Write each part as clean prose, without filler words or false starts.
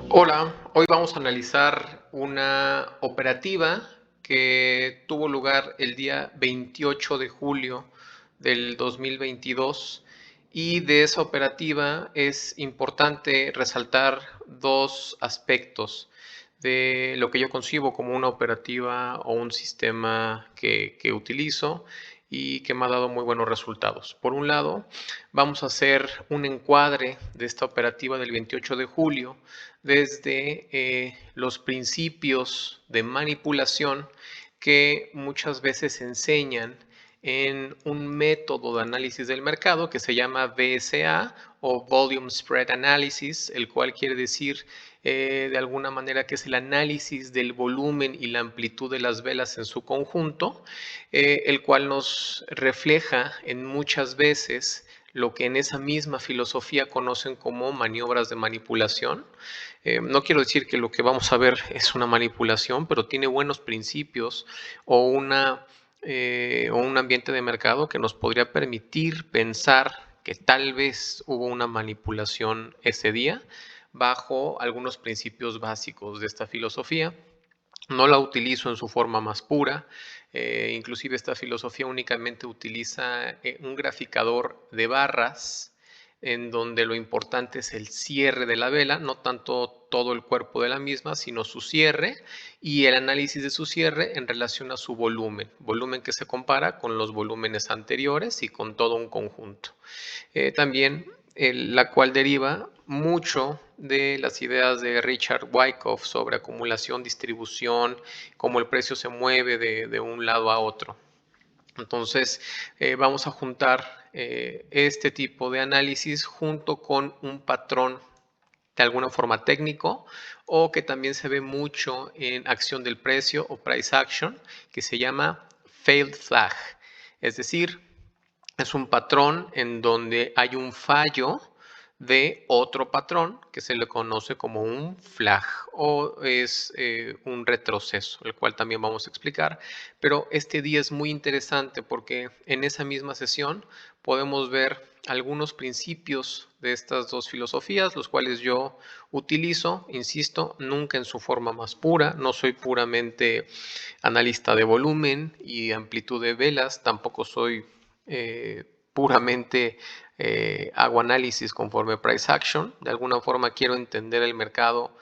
Hola, hoy vamos a analizar una operativa que tuvo lugar el día 28 de julio del 2022 y de esa operativa es importante resaltar dos aspectos de lo que yo concibo como una operativa o un sistema que utilizo y que me ha dado muy buenos resultados. Por un lado, vamos a hacer un encuadre de esta operativa del 28 de julio desde los principios de manipulación que muchas veces se enseñan en un método de análisis del mercado que se llama VSA o Volume Spread Analysis, el cual quiere decir de alguna manera que es el análisis del volumen y la amplitud de las velas en su conjunto, el cual nos refleja en muchas veces lo que en esa misma filosofía conocen como maniobras de manipulación. No quiero decir que lo que vamos a ver es una manipulación, pero tiene buenos principios o, o un ambiente de mercado que nos podría permitir pensar que tal vez hubo una manipulación ese día bajo algunos principios básicos de esta filosofía. No la utilizo en su forma más pura, inclusive esta filosofía únicamente utiliza un graficador de barras en donde lo importante es el cierre de la vela, no tanto todo el cuerpo de la misma, sino su cierre y el análisis de su cierre en relación a su volumen que se compara con los volúmenes anteriores y con todo un conjunto. También la cual deriva mucho de las ideas de Richard Wyckoff sobre acumulación, distribución, cómo el precio se mueve de un lado a otro. Entonces, vamos a juntar este tipo de análisis junto con un patrón de alguna forma técnico o que también se ve mucho en acción del precio o price action, que se llama failed flag. Es decir, es un patrón en donde hay un fallo de otro patrón que se le conoce como un flag o es un retroceso, el cual también vamos a explicar. Pero este día es muy interesante porque en esa misma sesión podemos ver algunos principios de estas dos filosofías, los cuales yo utilizo, insisto, nunca en su forma más pura. No soy puramente analista de volumen y amplitud de velas, tampoco soy eh, puramente hago análisis conforme price action. De alguna forma quiero entender el mercado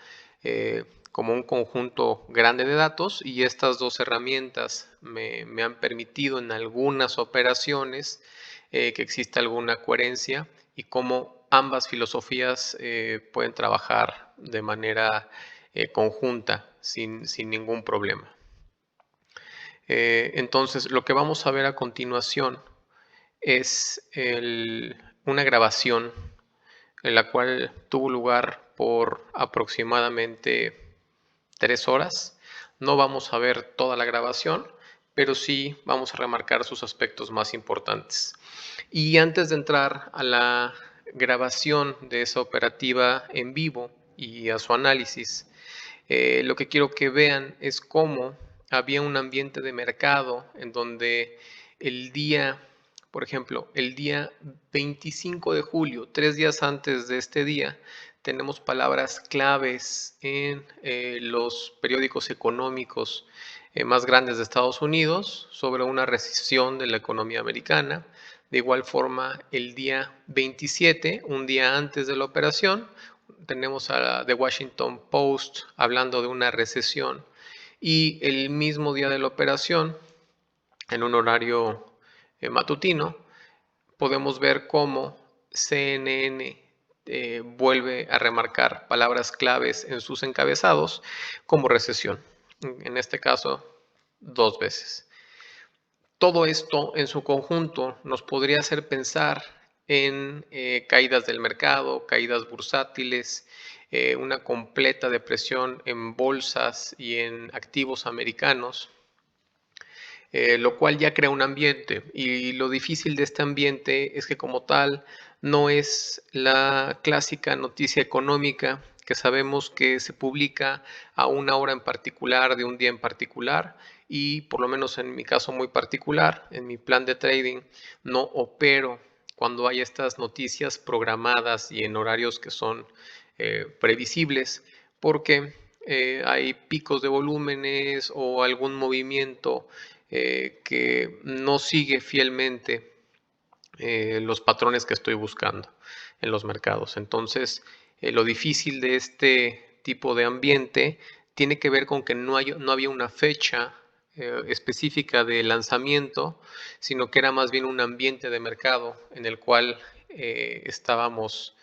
como un conjunto grande de datos y estas dos herramientas me han permitido en algunas operaciones que exista alguna coherencia y cómo ambas filosofías pueden trabajar de manera conjunta sin ningún problema. Entonces, lo que vamos a ver a continuación es una grabación en la cual tuvo lugar por aproximadamente 3 horas. No vamos a ver toda la grabación, pero sí vamos a remarcar sus aspectos más importantes. Y antes de entrar a la grabación de esa operativa en vivo y a su análisis, lo que quiero que vean es cómo había un ambiente de mercado en donde el día, por ejemplo, el día 25 de julio, 3 días antes de este día, tenemos palabras claves en los periódicos económicos más grandes de Estados Unidos sobre una recesión de la economía americana. De igual forma, el día 27, un día antes de la operación, tenemos a The Washington Post hablando de una recesión y el mismo día de la operación, en un horario matutino, podemos ver cómo CNN vuelve a remarcar palabras claves en sus encabezados como recesión. En este caso, 2 veces. Todo esto en su conjunto nos podría hacer pensar en caídas del mercado, caídas bursátiles, una completa depresión en bolsas y en activos americanos, lo cual ya crea un ambiente. Y lo difícil de este ambiente es que como tal no es la clásica noticia económica que sabemos que se publica a una hora en particular de un día en particular y por lo menos en mi caso muy particular, en mi plan de trading, no opero cuando hay estas noticias programadas y en horarios que son previsibles, porque hay picos de volúmenes o algún movimiento que no sigue fielmente los patrones que estoy buscando en los mercados. Entonces, lo difícil de este tipo de ambiente tiene que ver con que no había una fecha específica de lanzamiento, sino que era más bien un ambiente de mercado en el cual estábamos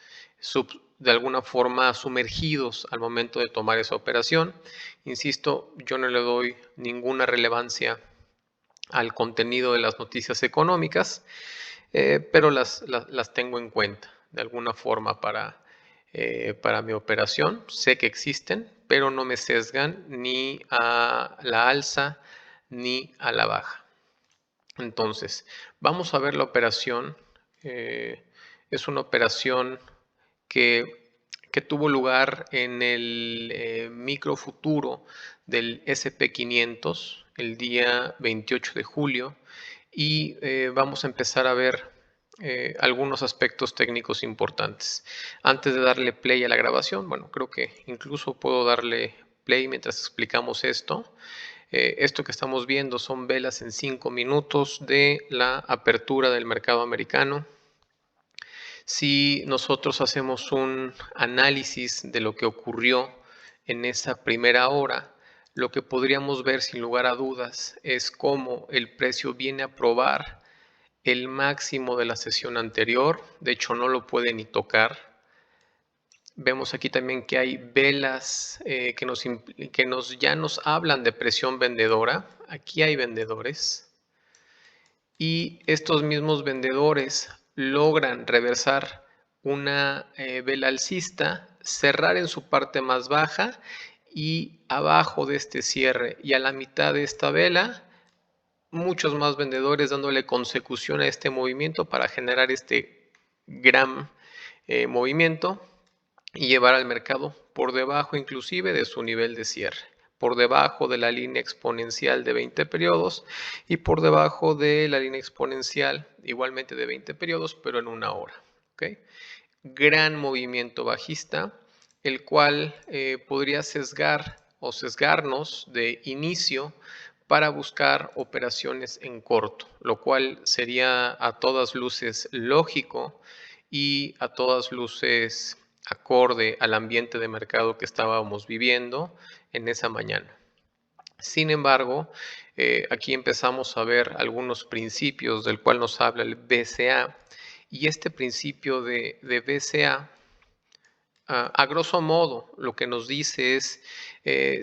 de alguna forma sumergidos al momento de tomar esa operación. Insisto, yo no le doy ninguna relevancia al contenido de las noticias económicas, pero las tengo en cuenta de alguna forma para mi operación. Sé que existen, pero no me sesgan ni a la alza ni a la baja. Entonces, vamos a ver la operación. Eh, es una operación que tuvo lugar en el microfuturo del SP500 el día 28 de julio y vamos a empezar a ver algunos aspectos técnicos importantes. Antes de darle play a la grabación, bueno, creo que incluso puedo darle play mientras explicamos esto. Esto que estamos viendo son velas en 5 minutos de la apertura del mercado americano. Si nosotros hacemos un análisis de lo que ocurrió en esa primera hora, lo que podríamos ver sin lugar a dudas es cómo el precio viene a probar el máximo de la sesión anterior. De hecho, no lo puede ni tocar. Vemos aquí también que hay velas ya nos hablan de presión vendedora. Aquí hay vendedores. Y estos mismos vendedores logran reversar una vela alcista, cerrar en su parte más baja y abajo de este cierre y a la mitad de esta vela muchos más vendedores dándole consecución a este movimiento para generar este gran movimiento y llevar al mercado por debajo inclusive de su nivel de cierre, por debajo de la línea exponencial de 20 periodos y por debajo de la línea exponencial igualmente de 20 periodos, pero en una hora. ¿Okay? Gran movimiento bajista, el cual podría sesgar o sesgarnos de inicio para buscar operaciones en corto, lo cual sería a todas luces lógico y a todas luces acorde al ambiente de mercado que estábamos viviendo en esa mañana. Sin embargo, aquí empezamos a ver algunos principios del cual nos habla el BCA y este principio de BCA a grosso modo, lo que nos dice es,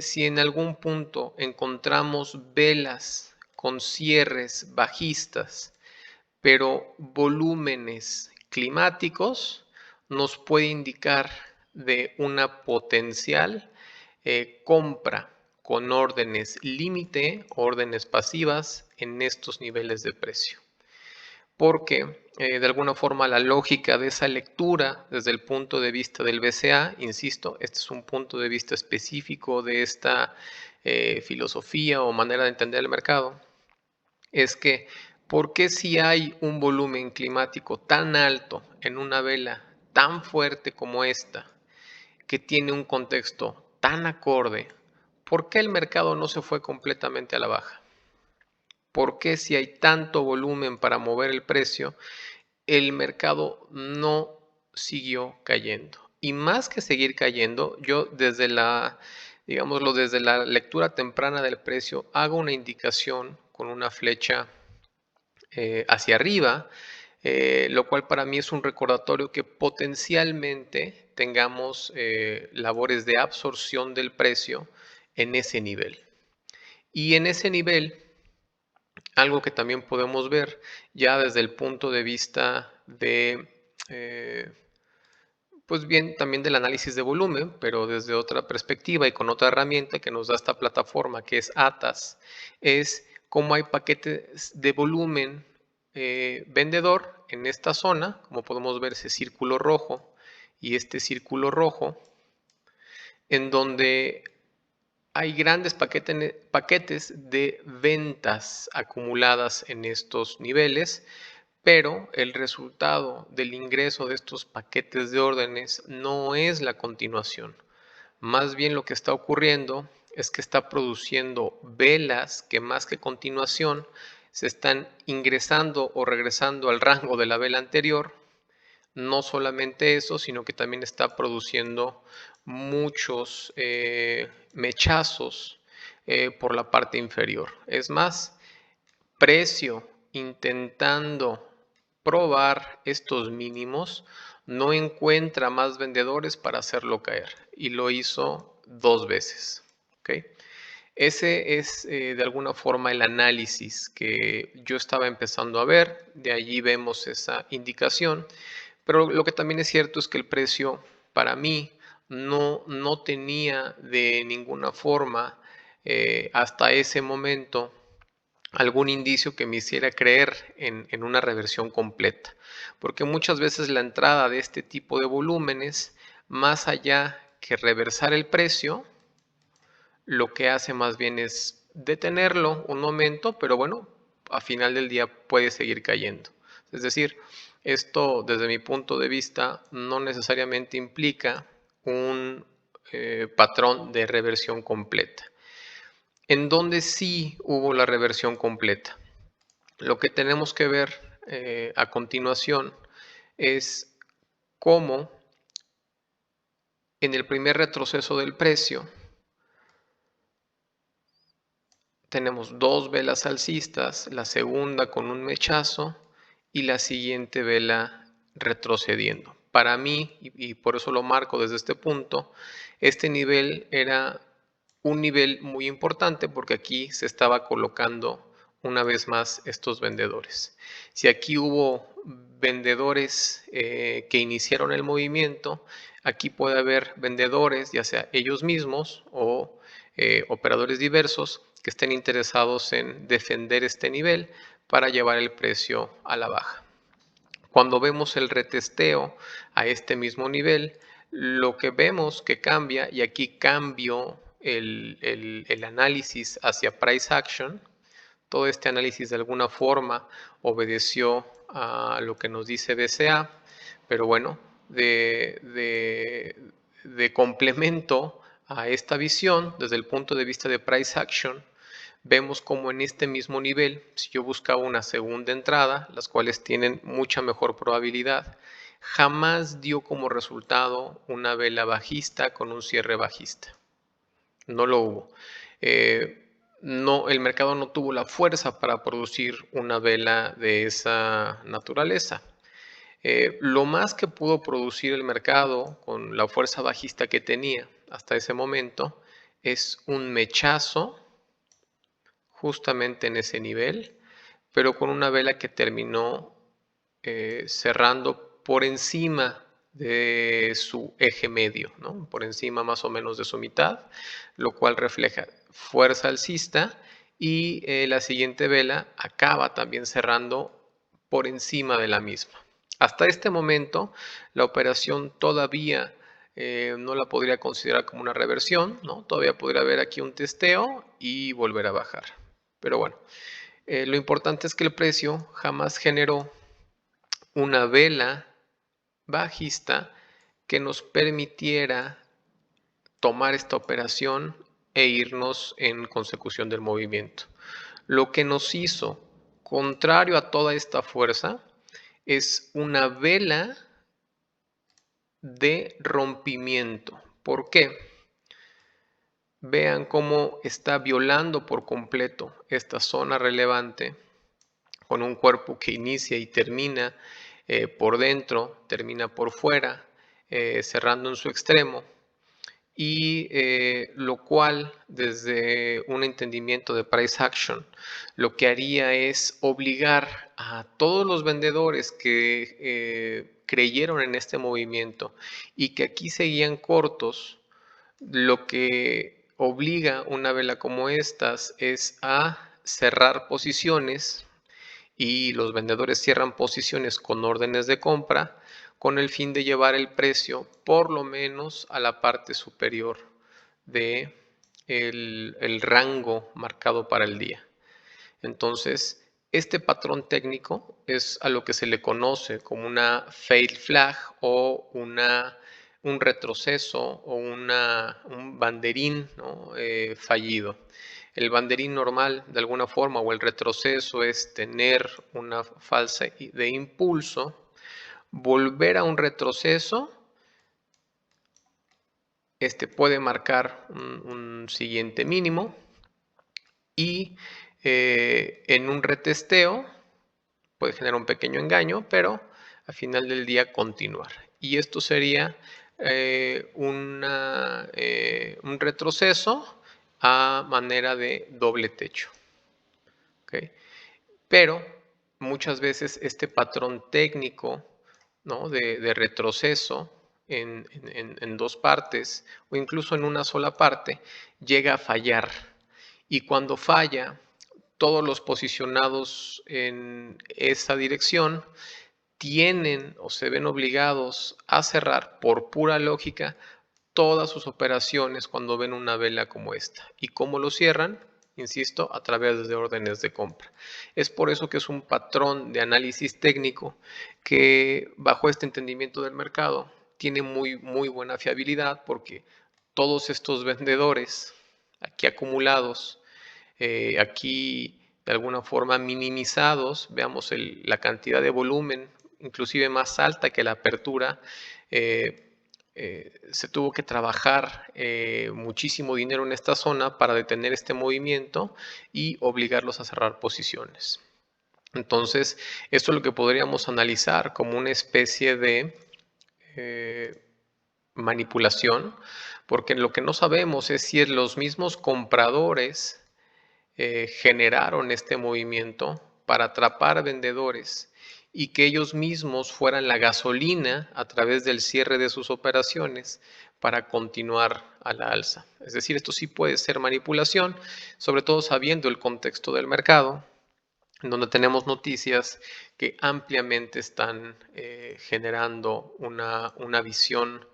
si en algún punto encontramos velas con cierres bajistas, pero volúmenes climáticos, nos puede indicar de una potencial compra con órdenes límite, órdenes pasivas en estos niveles de precio porque de alguna forma la lógica de esa lectura desde el punto de vista del BCA, insisto, este es un punto de vista específico de esta filosofía o manera de entender el mercado, es que ¿por qué si hay un volumen climático tan alto en una vela tan fuerte como esta, que tiene un contexto tan acorde, ¿por qué el mercado no se fue completamente a la baja? ¿Por qué si hay tanto volumen para mover el precio, el mercado no siguió cayendo? Y más que seguir cayendo, yo digámoslo, desde la lectura temprana del precio, hago una indicación con una flecha hacia arriba, lo cual para mí es un recordatorio que potencialmente tengamos labores de absorción del precio en ese nivel. Y en ese nivel algo que también podemos ver ya desde el punto de vista de, pues bien, también del análisis de volumen, pero desde otra perspectiva y con otra herramienta que nos da esta plataforma que es ATAS, es cómo hay paquetes de volumen vendedor en esta zona, como podemos ver ese círculo rojo y este círculo rojo, en donde hay grandes paquetes de ventas acumuladas en estos niveles, pero el resultado del ingreso de estos paquetes de órdenes no es la continuación. Más bien lo que está ocurriendo es que está produciendo velas que más que continuación se están ingresando o regresando al rango de la vela anterior. No solamente eso, sino que también está produciendo muchos mechazos por la parte inferior. Es más, precio intentando probar estos mínimos, no encuentra más vendedores para hacerlo caer y lo hizo 2 veces. ¿Okay? Ese es de alguna forma el análisis que yo estaba empezando a ver, de allí vemos esa indicación, pero lo que también es cierto es que el precio para mí no tenía de ninguna forma hasta ese momento algún indicio que me hiciera creer en una reversión completa, porque muchas veces la entrada de este tipo de volúmenes, más allá que reversar el precio, lo que hace más bien es detenerlo un momento, pero bueno, a final del día puede seguir cayendo. Es decir, esto desde mi punto de vista no necesariamente implica un patrón de reversión completa. En donde sí hubo la reversión completa. Lo que tenemos que ver a continuación es cómo en el primer retroceso del precio tenemos 2 velas alcistas, la segunda con un mechazo y la siguiente vela retrocediendo. Para mí, y por eso lo marco desde este punto, este nivel era un nivel muy importante porque aquí se estaba colocando una vez más estos vendedores. Si aquí hubo vendedores que iniciaron el movimiento, aquí puede haber vendedores, ya sea ellos mismos o operadores diversos que estén interesados en defender este nivel para llevar el precio a la baja. Cuando vemos el retesteo a este mismo nivel, lo que vemos que cambia, y aquí cambio el análisis hacia price action, todo este análisis de alguna forma obedeció a lo que nos dice BCA, pero bueno, de complemento a esta visión, desde el punto de vista de price action, vemos como en este mismo nivel, si yo buscaba una segunda entrada, las cuales tienen mucha mejor probabilidad, jamás dio como resultado una vela bajista con un cierre bajista. No lo hubo. No, el mercado no tuvo la fuerza para producir una vela de esa naturaleza. Lo más que pudo producir el mercado con la fuerza bajista que tenía hasta ese momento es un mechazo justamente en ese nivel, pero con una vela que terminó cerrando por encima de su eje medio, ¿no? Por encima más o menos de su mitad, lo cual refleja fuerza alcista y la siguiente vela acaba también cerrando por encima de la misma. Hasta este momento, la operación todavía no la podría considerar como una reversión, ¿no? Todavía podría haber aquí un testeo y volver a bajar. Pero bueno, lo importante es que el precio jamás generó una vela bajista que nos permitiera tomar esta operación e irnos en consecución del movimiento. Lo que nos hizo, contrario a toda esta fuerza, es una vela de rompimiento. ¿Por qué? Vean cómo está violando por completo esta zona relevante con un cuerpo que inicia y termina por dentro, termina por fuera, cerrando en su extremo, y lo cual desde un entendimiento de price action lo que haría es obligar a todos los vendedores que creyeron en este movimiento y que aquí seguían cortos, lo que obliga una vela como estas es a cerrar posiciones y los vendedores cierran posiciones con órdenes de compra con el fin de llevar el precio por lo menos a la parte superior de el rango marcado para el día. Entonces, este patrón técnico es a lo que se le conoce como una fail flag o una un retroceso o un banderín, ¿no? Fallido. El banderín normal, de alguna forma, o el retroceso es tener una falsa de impulso, volver a un retroceso, puede marcar un siguiente mínimo y en un retesteo puede generar un pequeño engaño, pero al final del día continuar. Y esto sería un retroceso a manera de doble techo. ¿Okay? Pero muchas veces este patrón técnico, ¿no? de retroceso en dos partes o incluso en una sola parte llega a fallar. Y cuando falla, todos los posicionados en esa dirección tienen o se ven obligados a cerrar por pura lógica todas sus operaciones cuando ven una vela como esta. ¿Y cómo lo cierran? Insisto, a través de órdenes de compra. Es por eso que es un patrón de análisis técnico que bajo este entendimiento del mercado tiene muy buena fiabilidad, porque todos estos vendedores aquí acumulados, aquí de alguna forma minimizados, veamos la cantidad de volumen, inclusive más alta que la apertura, se tuvo que trabajar muchísimo dinero en esta zona para detener este movimiento y obligarlos a cerrar posiciones. Entonces, esto es lo que podríamos analizar como una especie de manipulación, porque lo que no sabemos es si los mismos compradores generaron este movimiento para atrapar vendedores y que ellos mismos fueran la gasolina a través del cierre de sus operaciones para continuar a la alza. Es decir, esto sí puede ser manipulación, sobre todo sabiendo el contexto del mercado, en donde tenemos noticias que ampliamente están generando una visión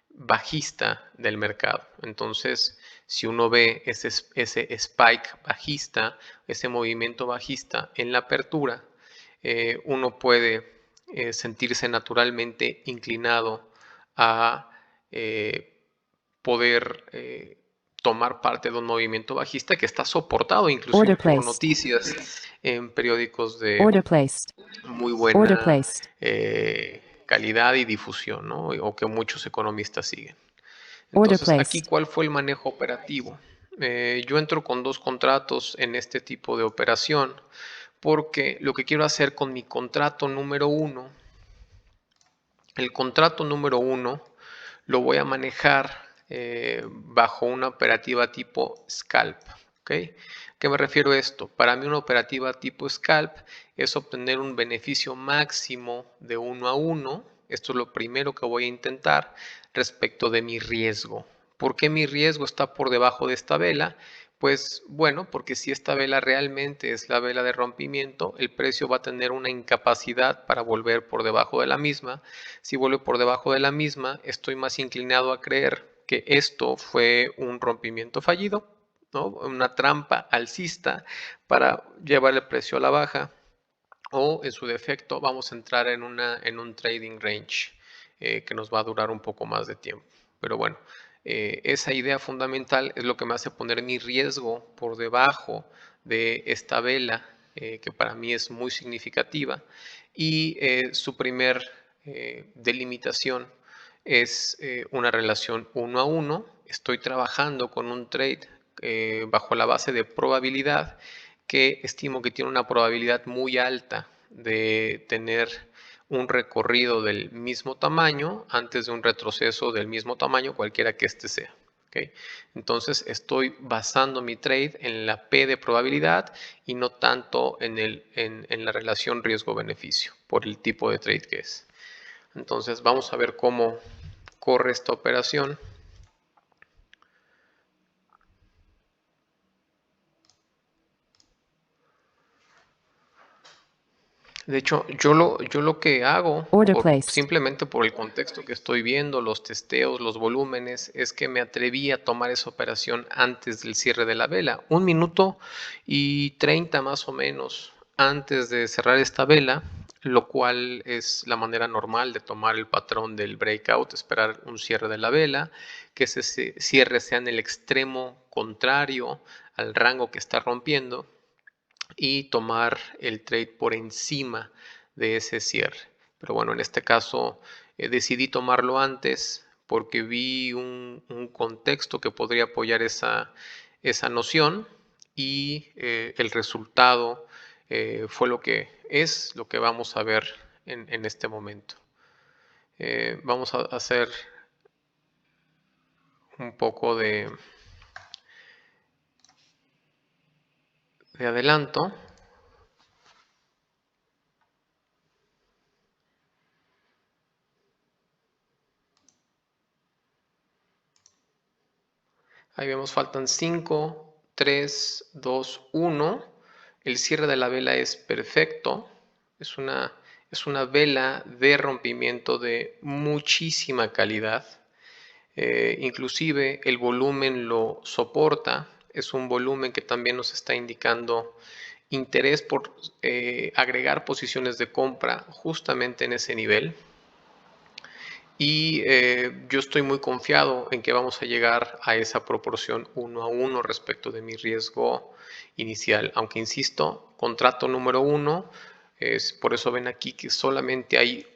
bajista del mercado. Entonces, si uno ve ese spike bajista, ese movimiento bajista en la apertura, uno puede sentirse naturalmente inclinado a poder tomar parte de un movimiento bajista que está soportado inclusive por noticias en periódicos de muy buena calidad y difusión, ¿no? O que muchos economistas siguen. Entonces, aquí, ¿cuál fue el manejo operativo? Yo entro con 2 contratos en este tipo de operación porque lo que quiero hacer con mi contrato número 1, el contrato número 1 lo voy a manejar bajo una operativa tipo scalp. ¿Okay? ¿Qué me refiero a esto? Para mí una operativa tipo scalp es obtener un beneficio máximo de 1 a 1. Esto es lo primero que voy a intentar respecto de mi riesgo. ¿Por qué mi riesgo está por debajo de esta vela? Pues bueno, porque si esta vela realmente es la vela de rompimiento, el precio va a tener una incapacidad para volver por debajo de la misma. Si vuelve por debajo de la misma, estoy más inclinado a creer que esto fue un rompimiento fallido, ¿no? Una trampa alcista para llevar el precio a la baja, o en su defecto vamos a entrar en un trading range que nos va a durar un poco más de tiempo. Pero bueno, esa idea fundamental es lo que me hace poner mi riesgo por debajo de esta vela, que para mí es muy significativa, y su primer delimitación es una relación 1 a 1. Estoy trabajando con un trade bajo la base de probabilidad, que estimo que tiene una probabilidad muy alta de tener un recorrido del mismo tamaño antes de un retroceso del mismo tamaño, cualquiera que este sea. ¿Okay? Entonces estoy basando mi trade en la P de probabilidad y no tanto en la relación riesgo-beneficio por el tipo de trade que es. Entonces vamos a ver cómo corre esta operación. De hecho, yo lo que hago, simplemente por el contexto que estoy viendo, los testeos, los volúmenes, es que me atreví a tomar esa operación antes del cierre de la vela. 1 minuto y 30 más o menos antes de cerrar esta vela, lo cual es la manera normal de tomar el patrón del breakout, esperar un cierre de la vela, que ese cierre sea en el extremo contrario al rango que está rompiendo y tomar el trade por encima de ese cierre. Pero bueno, en este caso decidí tomarlo antes porque vi un contexto que podría apoyar esa noción y el resultado fue lo que es, lo que vamos a ver en este momento. Vamos a hacer un poco de adelanto. Ahí vemos, faltan 5, 3, 2, 1. El cierre de la vela es perfecto. Es una vela de rompimiento de muchísima calidad. Inclusive el volumen lo soporta. Es un volumen que también nos está indicando interés por agregar posiciones de compra justamente en ese nivel. Y yo estoy muy confiado en que vamos a llegar a esa proporción 1 a 1 respecto de mi riesgo inicial. Aunque insisto, contrato número 1, es por eso ven aquí que solamente hay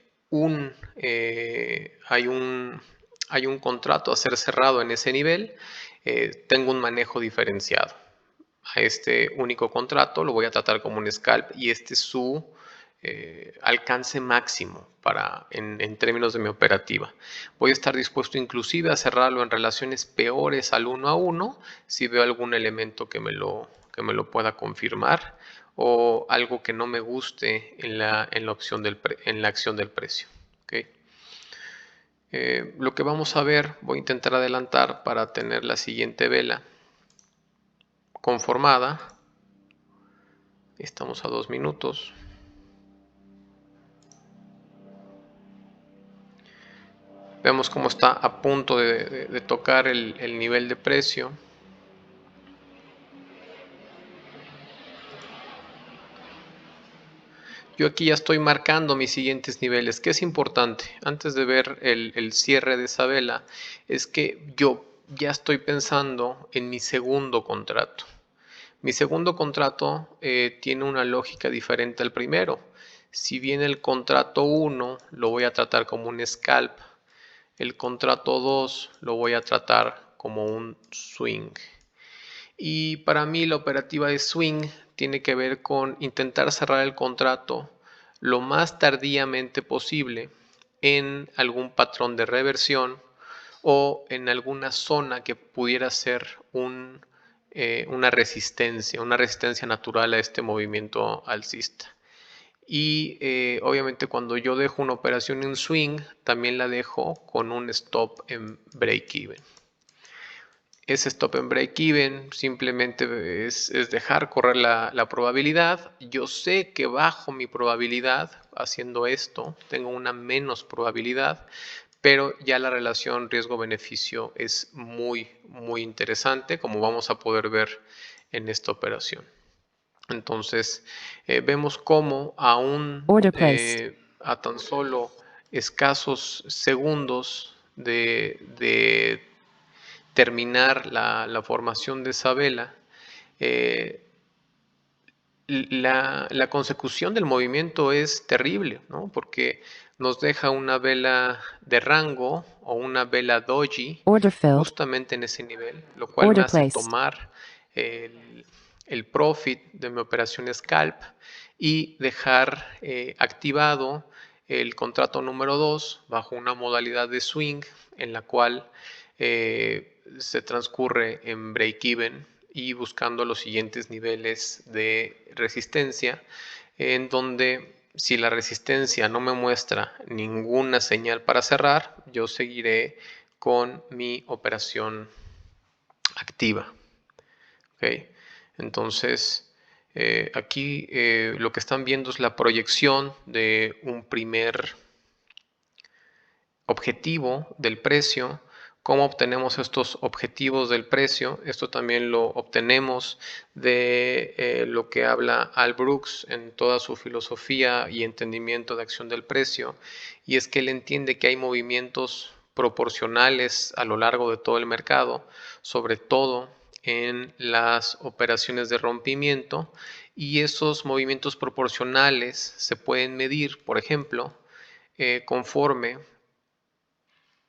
hay un contrato a ser cerrado en ese nivel. Tengo un manejo diferenciado. A este único contrato lo voy a tratar como un scalp y este es su alcance máximo en términos de mi operativa. Voy a estar dispuesto inclusive a cerrarlo en relaciones peores al 1 a 1 si veo algún elemento que me lo pueda confirmar o algo que no me guste en la acción del precio. ¿Okay? Lo que vamos a ver, voy a intentar adelantar para tener la siguiente vela conformada. Estamos a 2 minutos. Vemos cómo está a punto de tocar el nivel de precio. Yo aquí ya estoy marcando mis siguientes niveles. ¿Qué es importante? Antes de ver el cierre de esa vela, es que yo ya estoy pensando en mi segundo contrato. Mi segundo contrato tiene una lógica diferente al primero. Si bien el contrato 1 lo voy a tratar como un scalp, el contrato 2 lo voy a tratar como un swing. Y para mí la operativa de swing tiene que ver con intentar cerrar el contrato lo más tardíamente posible en algún patrón de reversión o en alguna zona que pudiera ser una resistencia natural a este movimiento alcista. Y obviamente cuando yo dejo una operación en swing, también la dejo con un stop en break-even. Ese stop en break-even simplemente es dejar correr la probabilidad. Yo sé que bajo mi probabilidad haciendo esto, tengo una menos probabilidad, pero ya la relación riesgo-beneficio es muy, muy interesante, como vamos a poder ver en esta operación. Entonces, vemos cómo aún a tan solo escasos segundos de terminar la formación de esa vela, la consecución del movimiento es terrible, ¿no? Porque nos deja una vela de rango o una vela doji justamente en ese nivel, lo cual me hace tomar el profit de mi operación scalp y dejar activado el contrato número 2 bajo una modalidad de swing en la cual se transcurre en break-even y buscando los siguientes niveles de resistencia, en donde si la resistencia no me muestra ninguna señal para cerrar, yo seguiré con mi operación activa. ¿Okay? Entonces, aquí lo que están viendo es la proyección de un primer objetivo del precio ¿Cómo obtenemos estos objetivos del precio? Esto también lo obtenemos de lo que habla Al Brooks en toda su filosofía y entendimiento de acción del precio, y es que él entiende que hay movimientos proporcionales a lo largo de todo el mercado, sobre todo en las operaciones de rompimiento, y esos movimientos proporcionales se pueden medir, por ejemplo, conforme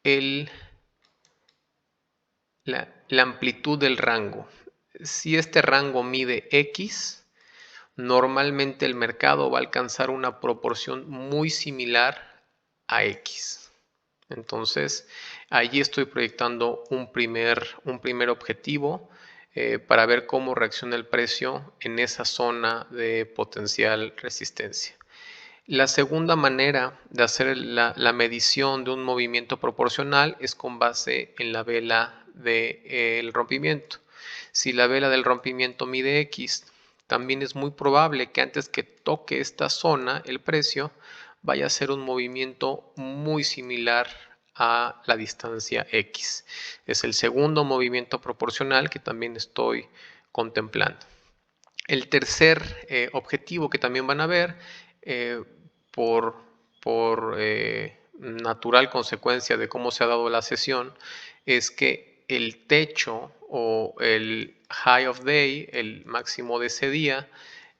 el la amplitud del rango. Si este rango mide X, normalmente el mercado va a alcanzar una proporción muy similar a X. Entonces, allí estoy proyectando un primer objetivo para ver cómo reacciona el precio en esa zona de potencial resistencia. La segunda manera de hacer la medición de un movimiento proporcional es con base en la vela del rompimiento. Si la vela del rompimiento mide X, también es muy probable que antes que toque esta zona, el precio vaya a hacer un movimiento muy similar a la distancia X. Es el segundo movimiento proporcional que también estoy contemplando. El tercer objetivo que también van a ver, eh, por, por natural consecuencia de cómo se ha dado la sesión, es que el techo o el high of day, el máximo de ese día,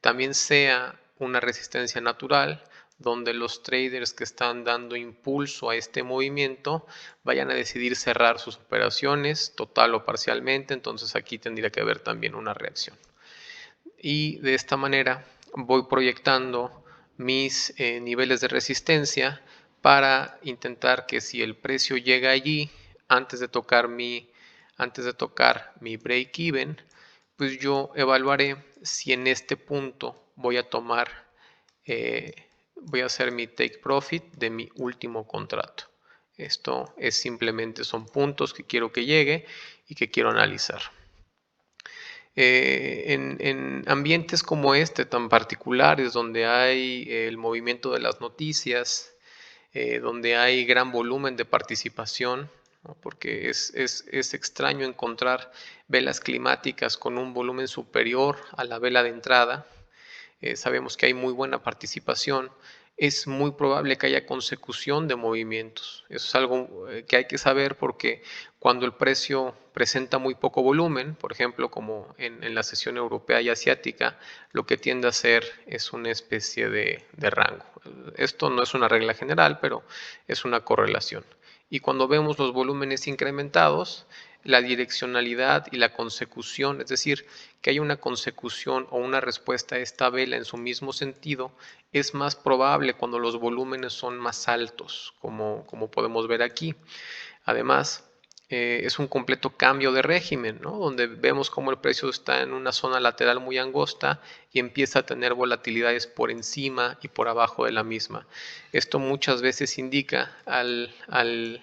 también sea una resistencia natural donde los traders que están dando impulso a este movimiento vayan a decidir cerrar sus operaciones total o parcialmente. Entonces aquí tendría que haber también una reacción. Y de esta manera voy proyectando mis niveles de resistencia para intentar que si el precio llega allí antes de tocar mi break even, pues yo evaluaré si en este punto voy a tomar, voy a hacer mi take profit de mi último contrato. Esto es simplemente, son puntos que quiero que llegue y que quiero analizar. En ambientes como este tan particulares, donde hay el movimiento de las noticias, donde hay gran volumen de participación, ¿no? Porque es extraño encontrar velas climáticas con un volumen superior a la vela de entrada. Sabemos que hay muy buena participación. Es muy probable que haya consecución de movimientos. Eso es algo que hay que saber, porque cuando el precio presenta muy poco volumen, por ejemplo, como en la sesión europea y asiática, lo que tiende a hacer es una especie de rango. Esto no es una regla general, pero es una correlación. Y cuando vemos los volúmenes incrementados, la direccionalidad y la consecución, es decir, que hay una consecución o una respuesta a esta vela en su mismo sentido, es más probable cuando los volúmenes son más altos, como podemos ver aquí. Además, es un completo cambio de régimen, ¿no? Donde vemos cómo el precio está en una zona lateral muy angosta y empieza a tener volatilidades por encima y por abajo de la misma. Esto muchas veces indica el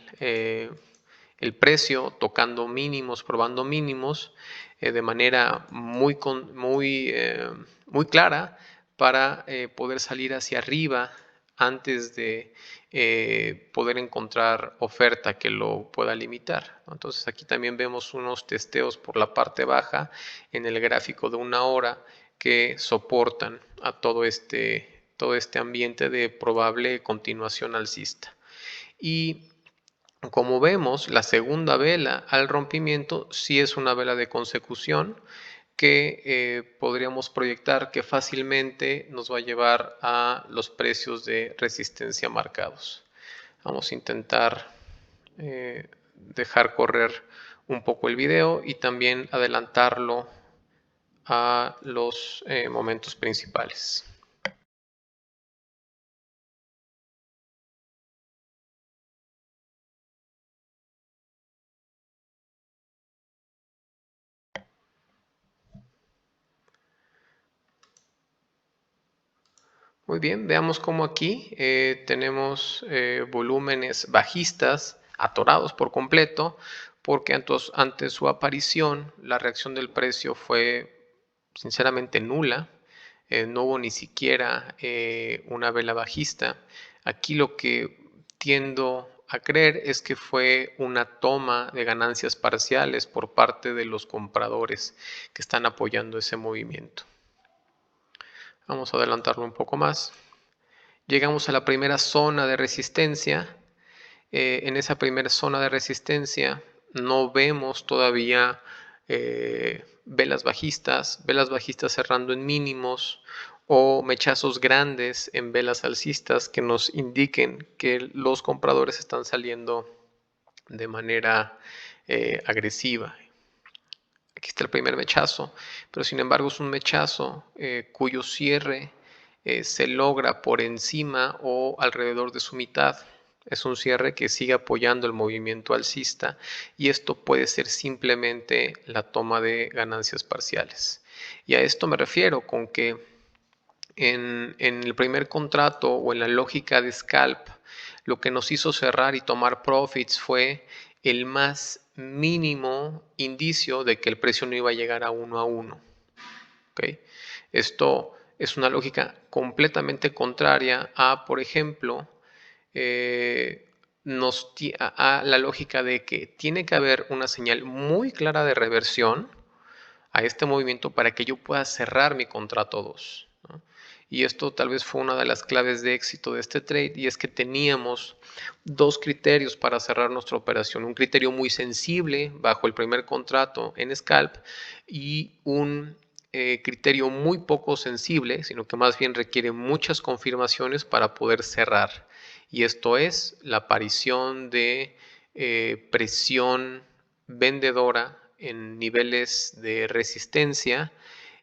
precio tocando mínimos, probando mínimos, de manera muy clara, para poder salir hacia arriba antes de poder encontrar oferta que lo pueda limitar. Entonces aquí también vemos unos testeos por la parte baja en el gráfico de una hora que soportan a todo este ambiente de probable continuación alcista. Y como vemos, la segunda vela al rompimiento sí es una vela de consecución que podríamos proyectar que fácilmente nos va a llevar a los precios de resistencia marcados. Vamos a intentar dejar correr un poco el video y también adelantarlo a los momentos principales. Muy bien, veamos cómo aquí tenemos volúmenes bajistas atorados por completo, porque ante su aparición la reacción del precio fue sinceramente nula. No hubo ni siquiera una vela bajista. Aquí lo que tiendo a creer es que fue una toma de ganancias parciales por parte de los compradores que están apoyando ese movimiento. Vamos a adelantarlo un poco más. Llegamos a la primera zona de resistencia. En esa primera zona de resistencia no vemos todavía velas bajistas cerrando en mínimos o mechazos grandes en velas alcistas que nos indiquen que los compradores están saliendo de manera agresiva. Aquí está el primer mechazo, pero sin embargo es un mechazo cuyo cierre se logra por encima o alrededor de su mitad. Es un cierre que sigue apoyando el movimiento alcista y esto puede ser simplemente la toma de ganancias parciales. Y a esto me refiero con que en el primer contrato o en la lógica de scalp, lo que nos hizo cerrar y tomar profits fue el más mínimo indicio de que el precio no iba a llegar a 1 a 1. ¿Okay? Esto es una lógica completamente contraria a, por ejemplo, a la lógica de que tiene que haber una señal muy clara de reversión a este movimiento para que yo pueda cerrar mi contrato 2. ¿no? Y esto tal vez fue una de las claves de éxito de este trade, y es que teníamos dos criterios para cerrar nuestra operación. Un criterio muy sensible bajo el primer contrato en scalp y un criterio muy poco sensible, sino que más bien requiere muchas confirmaciones para poder cerrar. Y esto es la aparición de presión vendedora en niveles de resistencia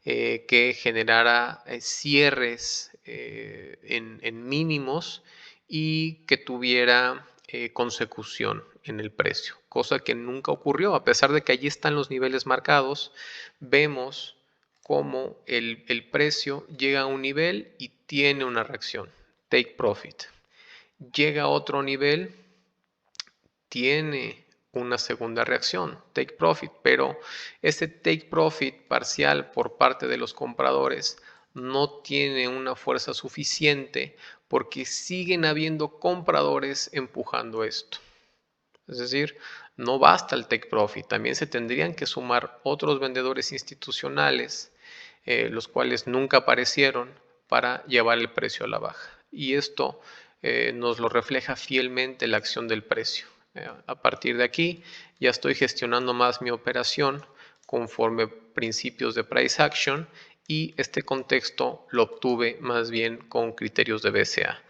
que generara cierres en mínimos y que tuviera consecución en el precio, cosa que nunca ocurrió. A pesar de que allí están los niveles marcados, vemos cómo el precio llega a un nivel y tiene una reacción, take profit. Llega a otro nivel, tiene una segunda reacción, take profit, pero ese take profit parcial por parte de los compradores no tiene una fuerza suficiente porque siguen habiendo compradores empujando esto. Es decir, no basta el take profit, también se tendrían que sumar otros vendedores institucionales, los cuales nunca aparecieron para llevar el precio a la baja. Y esto nos lo refleja fielmente la acción del precio. A partir de aquí ya estoy gestionando más mi operación conforme principios de price action y este contexto lo obtuve más bien con criterios de BCA.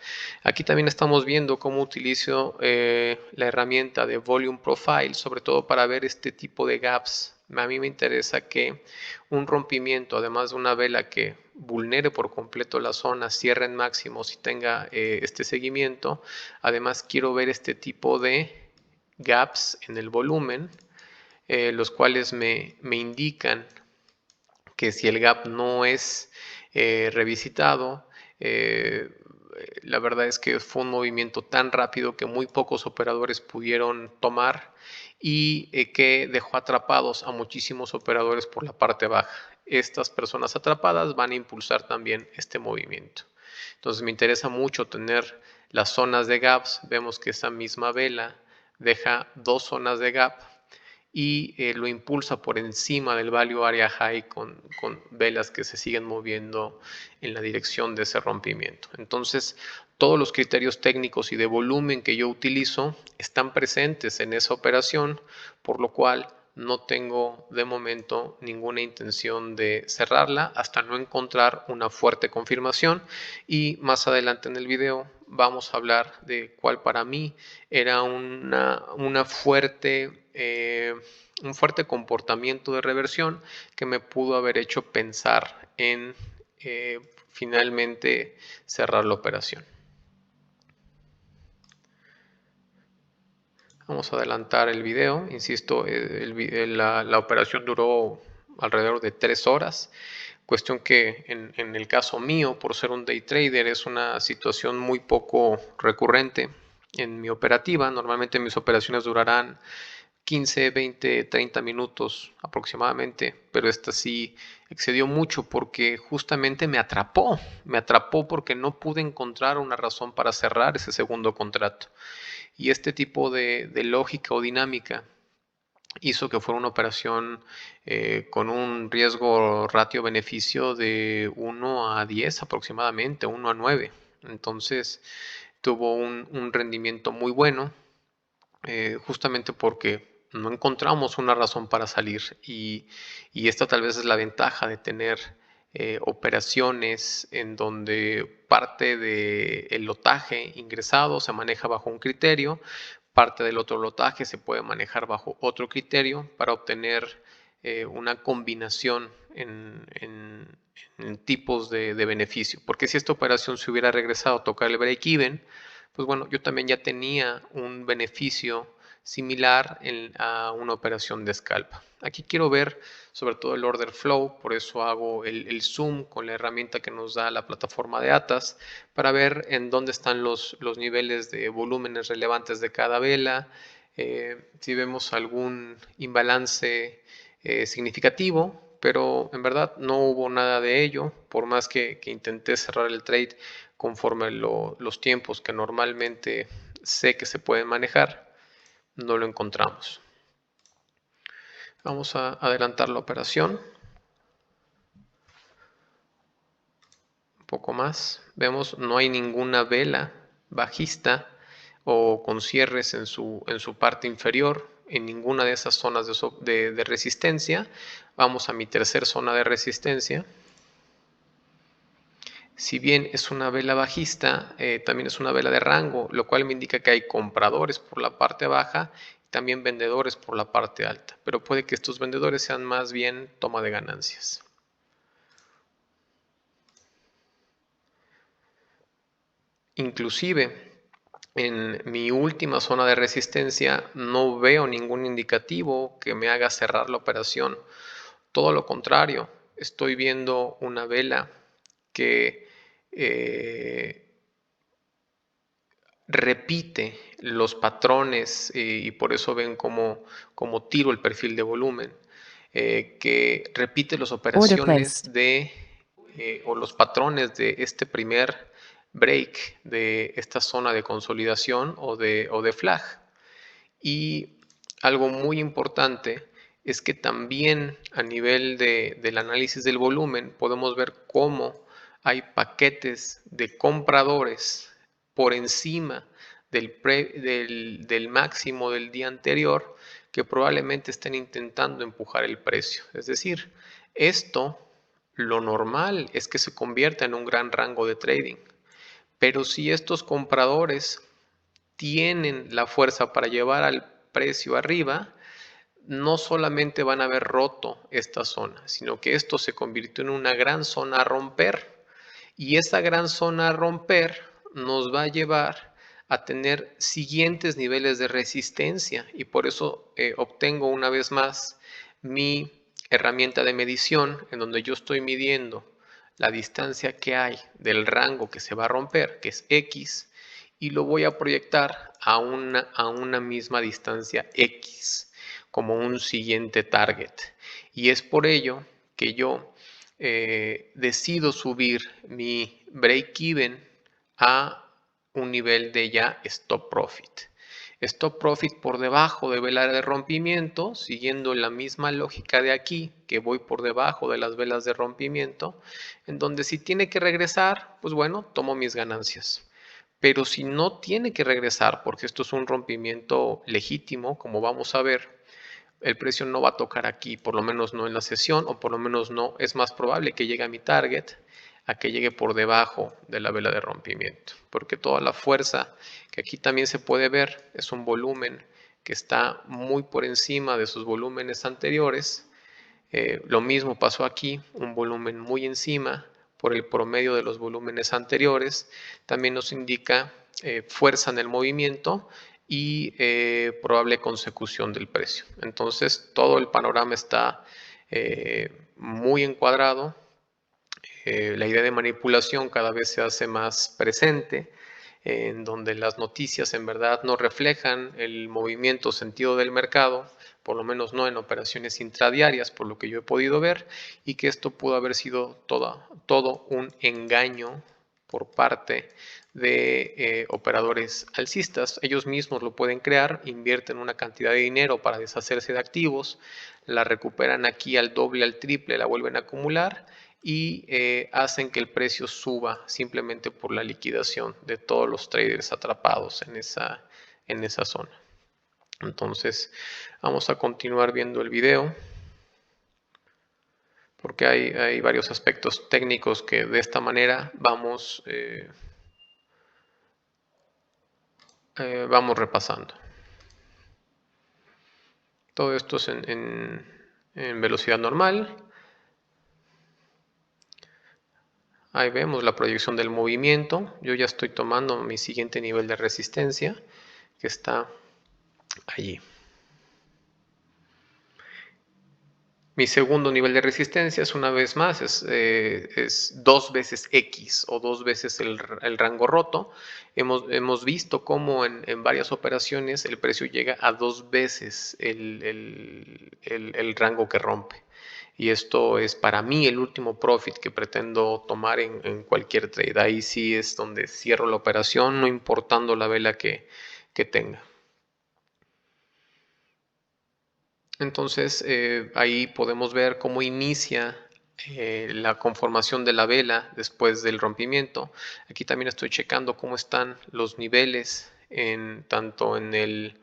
Aquí también estamos viendo cómo utilizo la herramienta de Volume Profile, sobre todo para ver este tipo de gaps. A mí me interesa que un rompimiento, además de una vela que vulnere por completo la zona, cierre en máximos y tenga este seguimiento, además quiero ver este tipo de gaps en el volumen, los cuales me indican que si el gap no es revisitado, la verdad es que fue un movimiento tan rápido que muy pocos operadores pudieron tomar y que dejó atrapados a muchísimos operadores por la parte baja. Estas personas atrapadas van a impulsar también este movimiento. Entonces me interesa mucho tener las zonas de gaps. Vemos que esa misma vela deja dos zonas de gap y lo impulsa por encima del value area high con velas que se siguen moviendo en la dirección de ese rompimiento. Entonces, todos los criterios técnicos y de volumen que yo utilizo están presentes en esa operación, por lo cual no tengo de momento ninguna intención de cerrarla hasta no encontrar una fuerte confirmación, y más adelante en el video vamos a hablar de cuál para mí era un fuerte comportamiento de reversión que me pudo haber hecho pensar en finalmente cerrar la operación. Vamos a adelantar el video. Insisto, la operación duró alrededor de 3 horas. Cuestión que en el caso mío, por ser un day trader, es una situación muy poco recurrente en mi operativa. Normalmente mis operaciones durarán 15, 20, 30 minutos aproximadamente, pero esta sí excedió mucho porque justamente me atrapó porque no pude encontrar una razón para cerrar ese segundo contrato. Y este tipo de lógica o dinámica hizo que fuera una operación con un riesgo ratio-beneficio de 1 a 10 aproximadamente, 1 a 9. Entonces tuvo un rendimiento muy bueno, justamente porque no encontramos una razón para salir y esta tal vez es la ventaja de tener operaciones en donde parte del lotaje ingresado se maneja bajo un criterio, parte del otro lotaje se puede manejar bajo otro criterio para obtener una combinación en tipos de beneficio. Porque si esta operación se hubiera regresado a tocar el break-even, pues bueno, yo también ya tenía un beneficio similar a una operación de scalp. Aquí quiero ver sobre todo el order flow, por eso hago el zoom con la herramienta que nos da la plataforma de Atas para ver en dónde están los niveles de volúmenes relevantes de cada vela, si vemos algún imbalance significativo, pero en verdad no hubo nada de ello, por más que intenté cerrar el trade conforme los tiempos que normalmente sé que se pueden manejar, no lo encontramos. Vamos a adelantar la operación un poco más. Vemos no hay ninguna vela bajista o con cierres en su parte inferior en ninguna de esas zonas de resistencia. Vamos a mi tercer zona de resistencia. Si bien es una vela bajista, también es una vela de rango, lo cual me indica que hay compradores por la parte baja y también vendedores por la parte alta. Pero puede que estos vendedores sean más bien toma de ganancias. Inclusive, en mi última zona de resistencia no veo ningún indicativo que me haga cerrar la operación. Todo lo contrario, estoy viendo una vela que repite los patrones y por eso ven como tiro el perfil de volumen, que repite las operaciones o los patrones de este primer break de esta zona de consolidación o de flag. Y algo muy importante es que también a nivel del análisis del volumen podemos ver cómo hay paquetes de compradores por encima del máximo del día anterior que probablemente estén intentando empujar el precio. Es decir, esto, lo normal es que se convierta en un gran rango de trading. Pero si estos compradores tienen la fuerza para llevar al precio arriba, no solamente van a haber roto esta zona, sino que esto se convirtió en una gran zona a romper. Y esa gran zona a romper nos va a llevar a tener siguientes niveles de resistencia y por eso obtengo una vez más mi herramienta de medición en donde yo estoy midiendo la distancia que hay del rango que se va a romper, que es X, y lo voy a proyectar a una misma distancia X como un siguiente target. Y es por ello que yo decido subir mi break-even a un nivel de ya stop profit. Stop profit por debajo de vela de rompimiento, siguiendo la misma lógica de aquí, que voy por debajo de las velas de rompimiento, en donde si tiene que regresar, pues bueno, tomo mis ganancias. Pero si no tiene que regresar, porque esto es un rompimiento legítimo, como vamos a ver, el precio no va a tocar aquí, por lo menos no en la sesión, o por lo menos no, es más probable que llegue a mi target a que llegue por debajo de la vela de rompimiento, porque toda la fuerza que aquí también se puede ver es un volumen que está muy por encima de sus volúmenes anteriores. Lo mismo pasó aquí, un volumen muy encima por el promedio de los volúmenes anteriores. También nos indica fuerza en el movimiento y probable consecución del precio. Entonces todo el panorama está muy encuadrado. La idea de manipulación cada vez se hace más presente, en donde las noticias en verdad no reflejan el movimiento sentido del mercado, por lo menos no en operaciones intradiarias, por lo que yo he podido ver, y que esto pudo haber sido todo un engaño por parte de operadores alcistas. Ellos mismos lo pueden crear, invierten una cantidad de dinero para deshacerse de activos, la recuperan aquí al doble, al triple, la vuelven a acumular y hacen que el precio suba simplemente por la liquidación de todos los traders atrapados en esa zona. Entonces vamos a continuar viendo el video porque hay varios aspectos técnicos que de esta manera vamos repasando. Todo esto es en velocidad normal. Ahí vemos la proyección del movimiento. Yo ya estoy tomando mi siguiente nivel de resistencia, que está allí. Mi segundo nivel de resistencia es una vez más, es 2 veces X o 2 veces el rango roto. Hemos visto cómo en varias operaciones el precio llega a 2 veces el rango que rompe. Y esto es para mí el último profit que pretendo tomar en cualquier trade. Ahí sí es donde cierro la operación, no importando la vela que tenga. Entonces ahí podemos ver cómo inicia la conformación de la vela después del rompimiento. Aquí también estoy checando cómo están los niveles tanto en el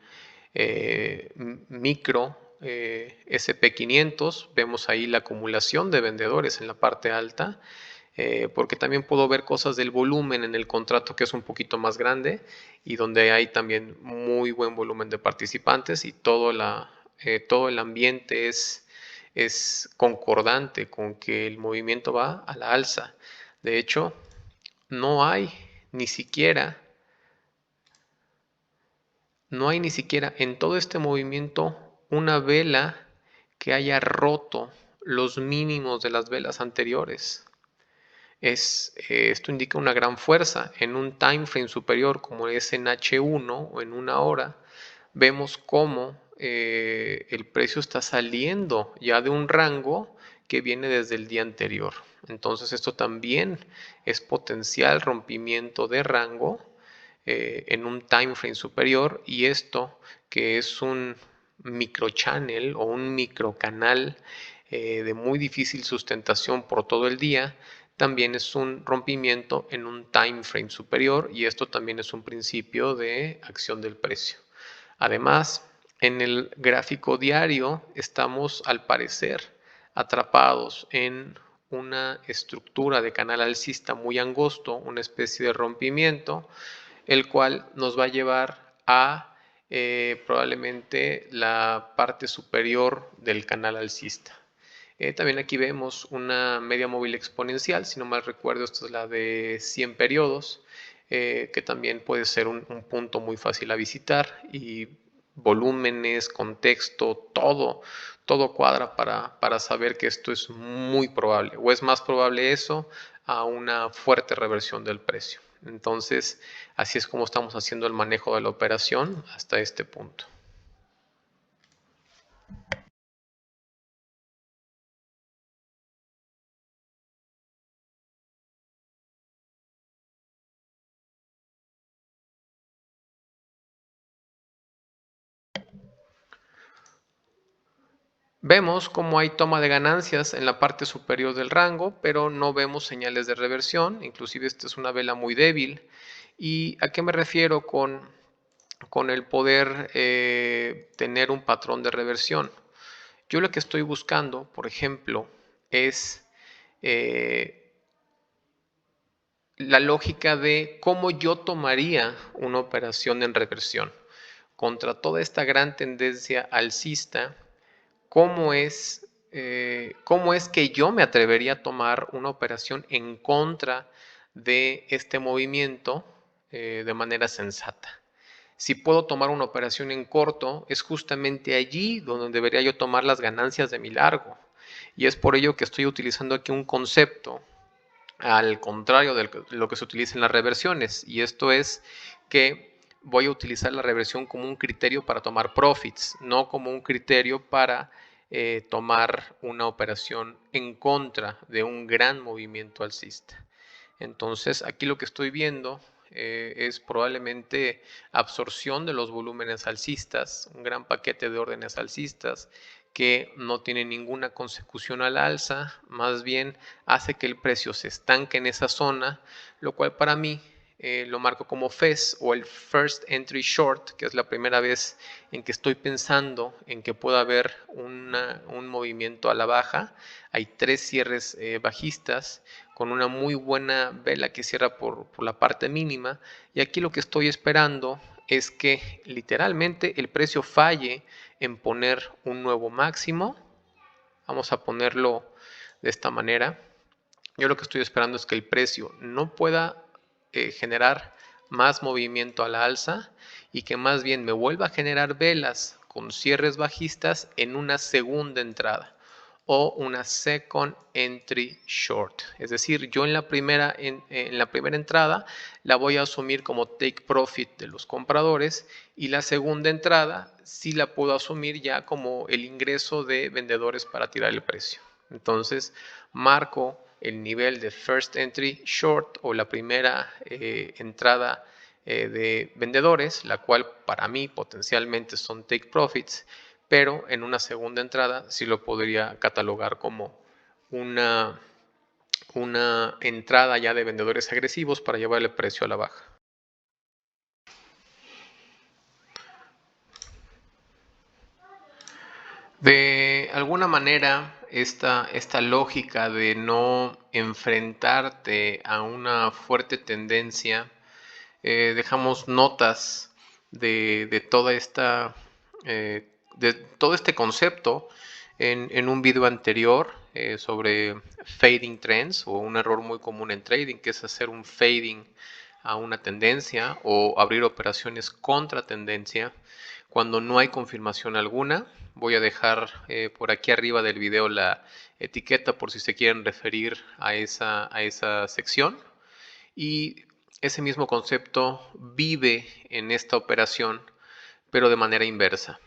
micro SP500. Vemos ahí la acumulación de vendedores en la parte alta. Porque también puedo ver cosas del volumen en el contrato que es un poquito más grande y donde hay también muy buen volumen de participantes y todo el ambiente es concordante con que el movimiento va a la alza. De hecho, no hay ni siquiera en todo este movimiento una vela que haya roto los mínimos de las velas anteriores. Esto indica una gran fuerza. En un time frame superior como es en H1 o en una hora, vemos cómo el precio está saliendo ya de un rango que viene desde el día anterior. Entonces esto también es potencial rompimiento de rango en un time frame superior, y esto que es un microchannel o un microcanal de muy difícil sustentación por todo el día, también es un rompimiento en un time frame superior, y esto también es un principio de acción del precio. Además, en el gráfico diario estamos al parecer atrapados en una estructura de canal alcista muy angosto, una especie de rompimiento, el cual nos va a llevar a probablemente la parte superior del canal alcista. También aquí vemos una media móvil exponencial, si no mal recuerdo, esta es la de 100 periodos, que también puede ser un punto muy fácil a visitar, y volúmenes, contexto, todo cuadra para saber que esto es muy probable, o es más probable eso a una fuerte reversión del precio. Entonces, así es como estamos haciendo el manejo de la operación hasta este punto. Vemos cómo hay toma de ganancias en la parte superior del rango, pero no vemos señales de reversión. Inclusive esta es una vela muy débil. ¿Y a qué me refiero con el poder tener un patrón de reversión? Yo lo que estoy buscando, por ejemplo, es la lógica de cómo yo tomaría una operación en reversión contra toda esta gran tendencia alcista. ¿Cómo es que yo me atrevería a tomar una operación en contra de este movimiento de manera sensata? Si puedo tomar una operación en corto, es justamente allí donde debería yo tomar las ganancias de mi largo. Y es por ello que estoy utilizando aquí un concepto al contrario de lo que se utiliza en las reversiones, y esto es que voy a utilizar la reversión como un criterio para tomar profits, no como un criterio para tomar una operación en contra de un gran movimiento alcista. Entonces aquí lo que estoy viendo es probablemente absorción de los volúmenes alcistas, un gran paquete de órdenes alcistas que no tiene ninguna consecución al alza, más bien hace que el precio se estanque en esa zona, lo cual para mí lo marco como FES o el First Entry Short, que es la primera vez en que estoy pensando en que pueda haber un movimiento a la baja. Hay 3 cierres bajistas con una muy buena vela que cierra por la parte mínima, y aquí lo que estoy esperando es que literalmente el precio falle en poner un nuevo máximo. Vamos a ponerlo de esta manera. Yo lo que estoy esperando es que el precio no pueda generar más movimiento a la alza y que más bien me vuelva a generar velas con cierres bajistas en una segunda entrada o una second entry short. Es decir, yo en la primera entrada la voy a asumir como take profit de los compradores, y la segunda entrada sí la puedo asumir ya como el ingreso de vendedores para tirar el precio. Entonces marco el nivel de first entry short o la primera entrada de vendedores, la cual para mí potencialmente son take profits, pero en una segunda entrada sí lo podría catalogar como una, una entrada ya de vendedores agresivos para llevar el precio a la baja. De alguna manera, esta lógica de no enfrentarte a una fuerte tendencia, dejamos notas de toda de todo este concepto en un video anterior sobre fading trends, o un error muy común en trading, que es hacer un fading a una tendencia o abrir operaciones contra tendencia cuando no hay confirmación alguna. Voy a dejar por aquí arriba del video la etiqueta por si se quieren referir a esa sección. Y ese mismo concepto vive en esta operación, pero de manera inversa.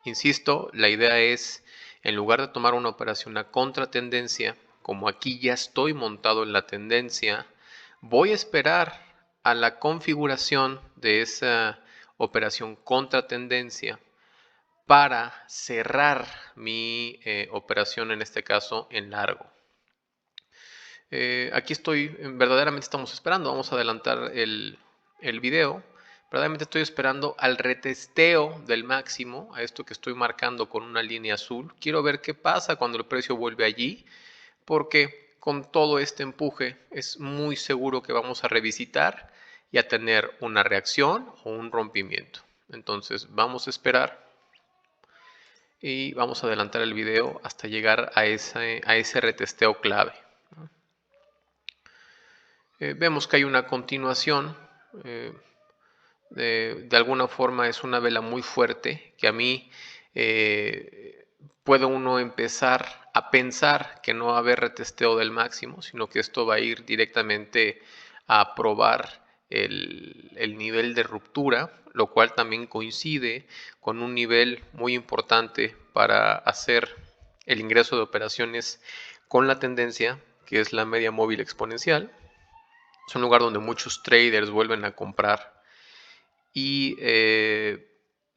Insisto, la idea es, en lugar de tomar una operación a contratendencia, como aquí ya estoy montado en la tendencia, voy a esperar a la configuración de esa operación contratendencia para cerrar mi operación, en este caso en largo. Aquí estoy, verdaderamente estamos esperando, vamos a adelantar el video. Verdaderamente estoy esperando al retesteo del máximo, a esto que estoy marcando con una línea azul. Quiero ver qué pasa cuando el precio vuelve allí, porque con todo este empuje es muy seguro que vamos a revisitar y a tener una reacción o un rompimiento. Entonces vamos a esperar y vamos a adelantar el video hasta llegar a ese retesteo clave. Vemos que hay una continuación. De alguna forma es una vela muy fuerte que a mí puede uno empezar a pensar que no va a haber retesteo del máximo, sino que esto va a ir directamente a probar el nivel de ruptura, lo cual también coincide con un nivel muy importante para hacer el ingreso de operaciones con la tendencia, que es la media móvil exponencial. Es un lugar donde muchos traders vuelven a comprar y de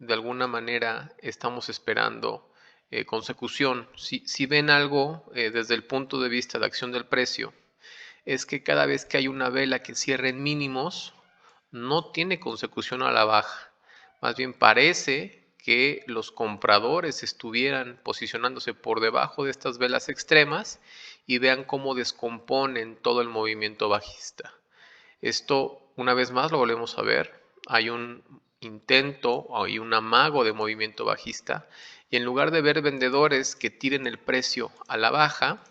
alguna manera estamos esperando consecución. Si ven algo desde el punto de vista de acción del precio, es que cada vez que hay una vela que cierre en mínimos, no tiene consecución a la baja. Más bien parece que los compradores estuvieran posicionándose por debajo de estas velas extremas y vean cómo descomponen todo el movimiento bajista. Esto, una vez más, lo volvemos a ver. Hay un intento, hay un amago de movimiento bajista, y en lugar de ver vendedores que tiren el precio a la baja,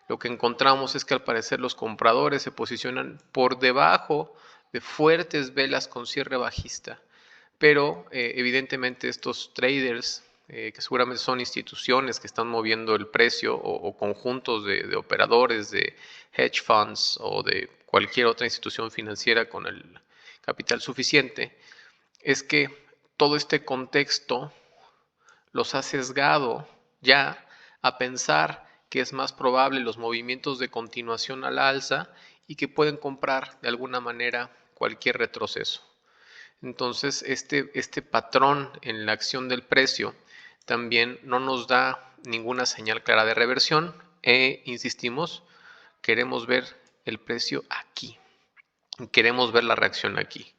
lo que encontramos es que al parecer los compradores se posicionan por debajo de fuertes velas con cierre bajista. Pero evidentemente estos traders, que seguramente son instituciones que están moviendo el precio, o conjuntos de operadores de hedge funds o de cualquier otra institución financiera con el capital suficiente, es que todo este contexto los ha sesgado ya a pensar que es más probable los movimientos de continuación a la alza y que pueden comprar de alguna manera cualquier retroceso. Entonces, este patrón en la acción del precio también no nos da ninguna señal clara de reversión e insistimos, queremos ver el precio aquí, queremos ver la reacción aquí.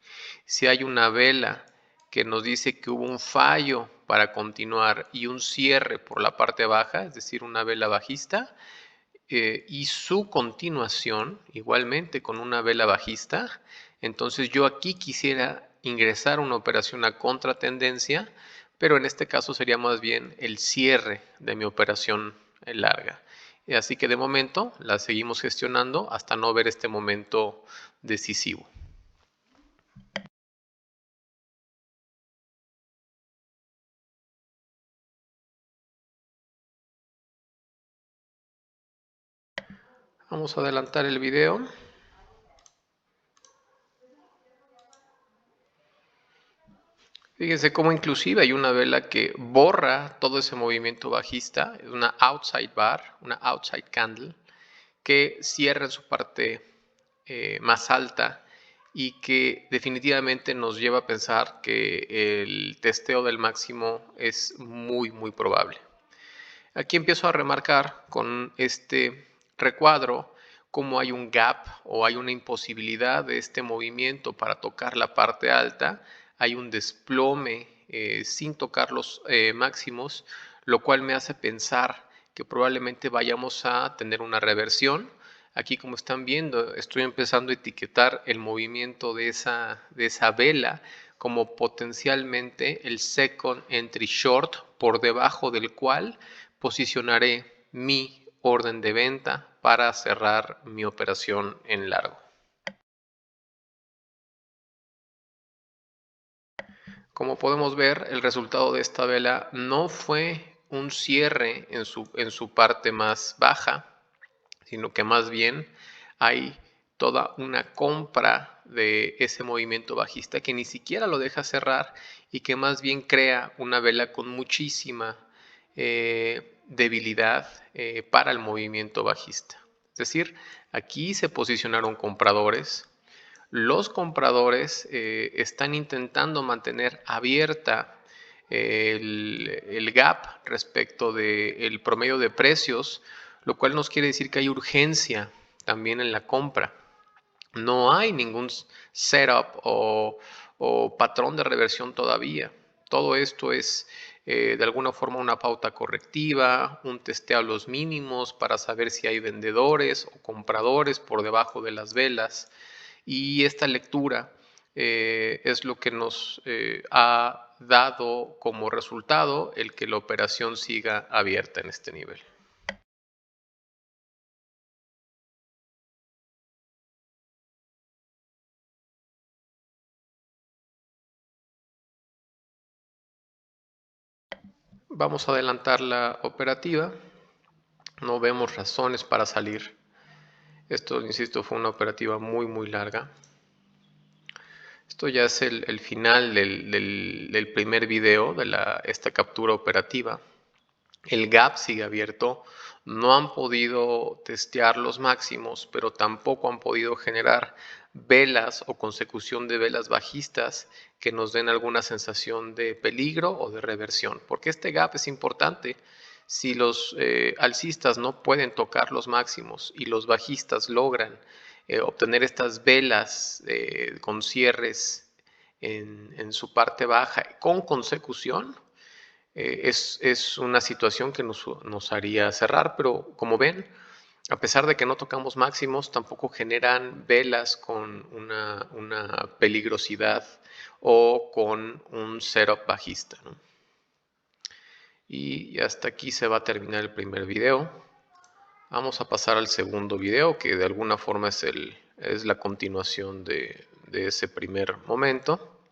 Si hay una vela que nos dice que hubo un fallo para continuar y un cierre por la parte baja, es decir, una vela bajista, y su continuación igualmente con una vela bajista, entonces yo aquí quisiera ingresar una operación a contratendencia, pero en este caso sería más bien el cierre de mi operación larga. Así que de momento la seguimos gestionando hasta no ver este momento decisivo. Vamos a adelantar el video. Fíjense cómo inclusive hay una vela que borra todo ese movimiento bajista, es una outside bar, una outside candle, que cierra en su parte más alta y que definitivamente nos lleva a pensar que el testeo del máximo es muy probable. Aquí empiezo a remarcar con este recuadro cómo hay un gap o hay una imposibilidad de este movimiento para tocar la parte alta, hay un desplome sin tocar los máximos, lo cual me hace pensar que probablemente vayamos a tener una reversión. Aquí, como están viendo, estoy empezando a etiquetar el movimiento de esa vela como potencialmente el second entry short, por debajo del cual posicionaré mi orden de venta para cerrar mi operación en largo. Como podemos ver, el resultado de esta vela no fue un cierre en su parte más baja, sino que más bien hay toda una compra de ese movimiento bajista que ni siquiera lo deja cerrar y que más bien crea una vela con muchísima debilidad para el movimiento bajista. Es decir, aquí se posicionaron compradores. Los compradores están intentando mantener abierta el gap respecto del promedio de precios, lo cual nos quiere decir que hay urgencia también en la compra. No hay ningún setup o patrón de reversión todavía. Todo esto es de alguna forma una pauta correctiva, un testeo a los mínimos para saber si hay vendedores o compradores por debajo de las velas. Y esta lectura es lo que nos ha dado como resultado el que la operación siga abierta en este nivel. Vamos a adelantar la operativa. No vemos razones para salir. Esto, insisto, fue una operativa muy larga. Esto ya es el final del primer video de esta captura operativa. El gap sigue abierto. No han podido testear los máximos, pero tampoco han podido generar velas o consecución de velas bajistas que nos den alguna sensación de peligro o de reversión. Porque este gap es importante. Si los alcistas no pueden tocar los máximos y los bajistas logran obtener estas velas con cierres en su parte baja con consecución, es una situación que nos haría cerrar, pero como ven, a pesar de que no tocamos máximos, tampoco generan velas con una peligrosidad o con un setup bajista, ¿no? Y hasta aquí se va a terminar el primer video. Vamos a pasar al segundo video, que de alguna forma es la continuación de ese primer momento.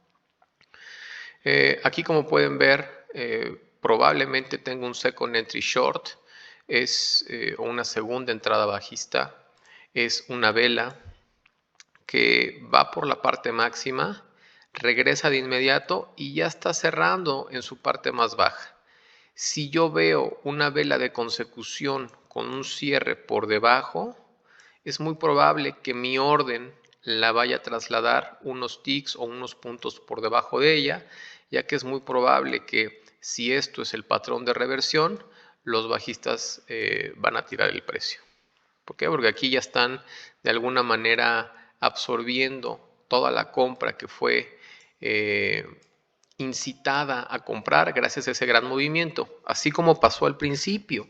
Aquí, como pueden ver, probablemente tengo un second entry short, es una segunda entrada bajista, es una vela que va por la parte máxima, regresa de inmediato y ya está cerrando en su parte más baja. Si yo veo una vela de consecución con un cierre por debajo, es muy probable que mi orden la vaya a trasladar unos ticks o unos puntos por debajo de ella, ya que es muy probable que si esto es el patrón de reversión, los bajistas van a tirar el precio. ¿Por qué? Porque aquí ya están de alguna manera absorbiendo toda la compra que fue incitada a comprar gracias a ese gran movimiento, así como pasó al principio,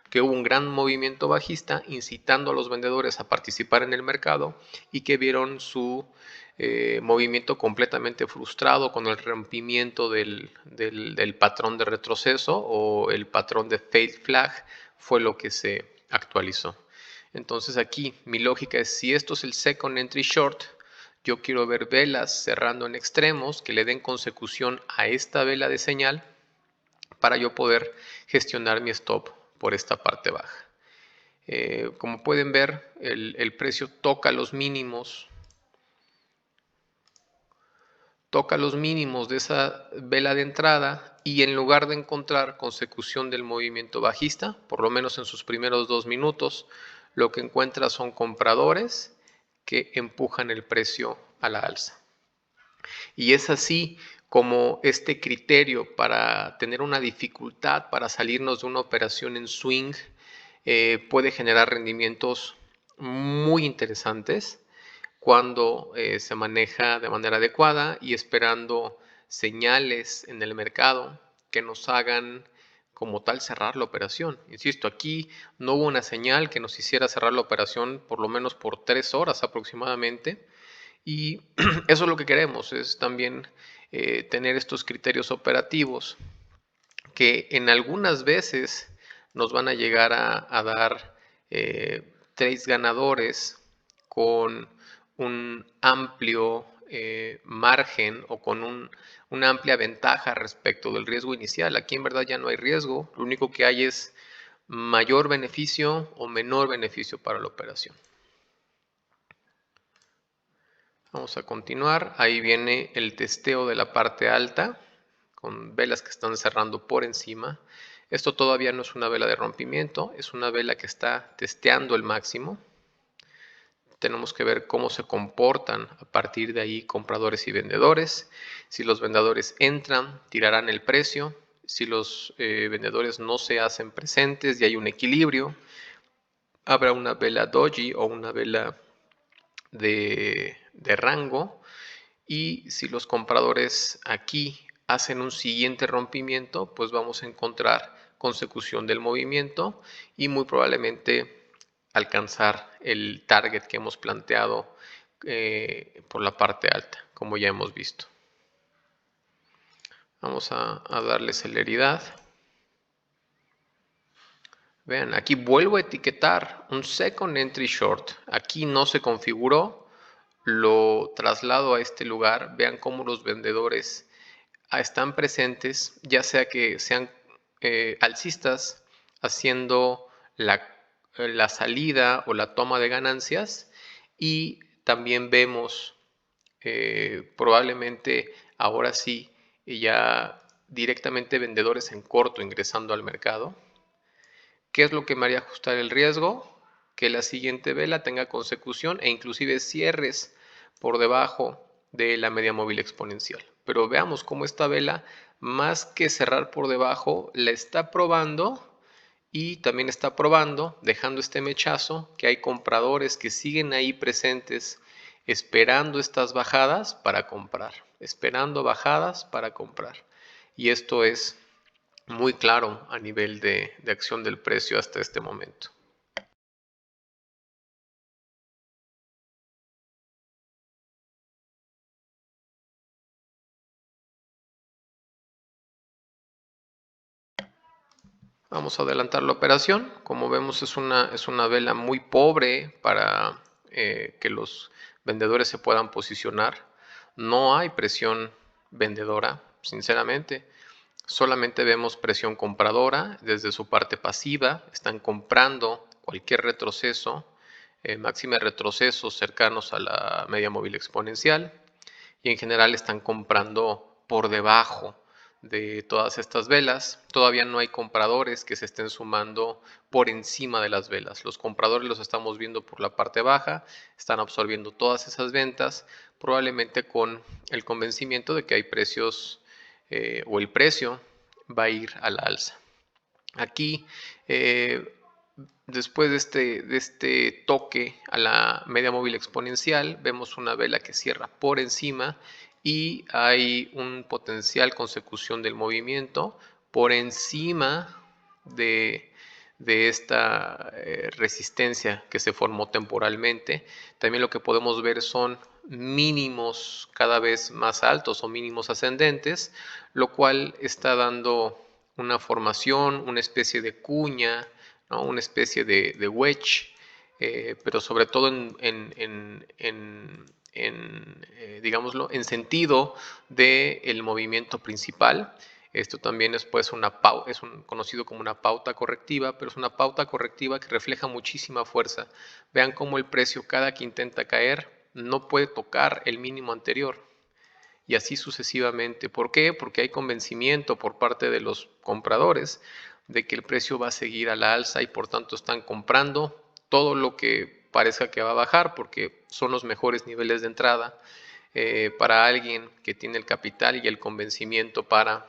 que hubo un gran movimiento bajista incitando a los vendedores a participar en el mercado y que vieron su movimiento completamente frustrado con el rompimiento del patrón de retroceso, o el patrón de failed flag fue lo que se actualizó. Entonces aquí mi lógica es, si esto es el second entry short, yo quiero ver velas cerrando en extremos que le den consecución a esta vela de señal para yo poder gestionar mi stop por esta parte baja. Como pueden ver, el precio toca los mínimos de esa vela de entrada, y en lugar de encontrar consecución del movimiento bajista, por lo menos en sus primeros 2 minutos, lo que encuentra son compradores que empujan el precio a la alza. Y es así como este criterio para tener una dificultad para salirnos de una operación en swing puede generar rendimientos muy interesantes cuando se maneja de manera adecuada y esperando señales en el mercado que nos hagan como tal cerrar la operación. Insisto, aquí no hubo una señal que nos hiciera cerrar la operación por lo menos por 3 horas aproximadamente, y eso es lo que queremos, es también tener estos criterios operativos que en algunas veces nos van a llegar a dar trades ganadores con un amplio margen o con una amplia ventaja respecto del riesgo inicial. Aquí en verdad ya no hay riesgo, lo único que hay es mayor beneficio o menor beneficio para la operación. Vamos a continuar. Ahí viene el testeo de la parte alta con velas que están cerrando por encima. Esto todavía no es una vela de rompimiento, es una vela que está testeando el máximo. Tenemos que ver cómo se comportan a partir de ahí compradores y vendedores. Si los vendedores entran, tirarán el precio. Si los vendedores no se hacen presentes y hay un equilibrio, habrá una vela doji o una vela de rango. Y si los compradores aquí hacen un siguiente rompimiento, pues vamos a encontrar consecución del movimiento y muy probablemente alcanzar el target que hemos planteado por la parte alta, como ya hemos visto. Vamos a darle celeridad. Vean, aquí vuelvo a etiquetar un second entry short. Aquí no se configuró, lo traslado a este lugar. Vean cómo los vendedores están presentes, ya sea que sean alcistas haciendo la salida o la toma de ganancias, y también vemos probablemente ahora sí ya directamente vendedores en corto ingresando al mercado. ¿Qué es lo que me haría ajustar el riesgo? Que la siguiente vela tenga consecución e inclusive cierres por debajo de la media móvil exponencial. Pero veamos cómo esta vela, más que cerrar por debajo, la está probando, y también está probando, dejando este mechazo, que hay compradores que siguen ahí presentes esperando estas bajadas para comprar, esperando bajadas para comprar. Y esto es muy claro a nivel de acción del precio hasta este momento. Vamos a adelantar la operación. Como vemos, es una vela muy pobre para que los vendedores se puedan posicionar. No hay presión vendedora, sinceramente. Solamente vemos presión compradora desde su parte pasiva. Están comprando cualquier retroceso, máxima retrocesos cercanos a la media móvil exponencial, y en general están comprando por debajo de todas estas velas. Todavía no hay compradores que se estén sumando por encima de las velas. Los compradores los estamos viendo por la parte baja, están absorbiendo todas esas ventas, probablemente con el convencimiento de que hay precios o el precio va a ir a la alza. Aquí, después de este toque a la media móvil exponencial, vemos una vela que cierra por encima y hay un potencial consecución del movimiento por encima de esta resistencia que se formó temporalmente. También lo que podemos ver son mínimos cada vez más altos o mínimos ascendentes, lo cual está dando una formación, una especie de cuña, ¿no? Una especie de wedge, pero sobre todo digámoslo, en sentido del movimiento principal. Esto también es pues conocido como una pauta correctiva, pero es una pauta correctiva que refleja muchísima fuerza. Vean cómo el precio cada que intenta caer no puede tocar el mínimo anterior y así sucesivamente. ¿Por qué? Porque hay convencimiento por parte de los compradores de que el precio va a seguir a la alza y por tanto están comprando todo lo que parezca que va a bajar porque son los mejores niveles de entrada para alguien que tiene el capital y el convencimiento para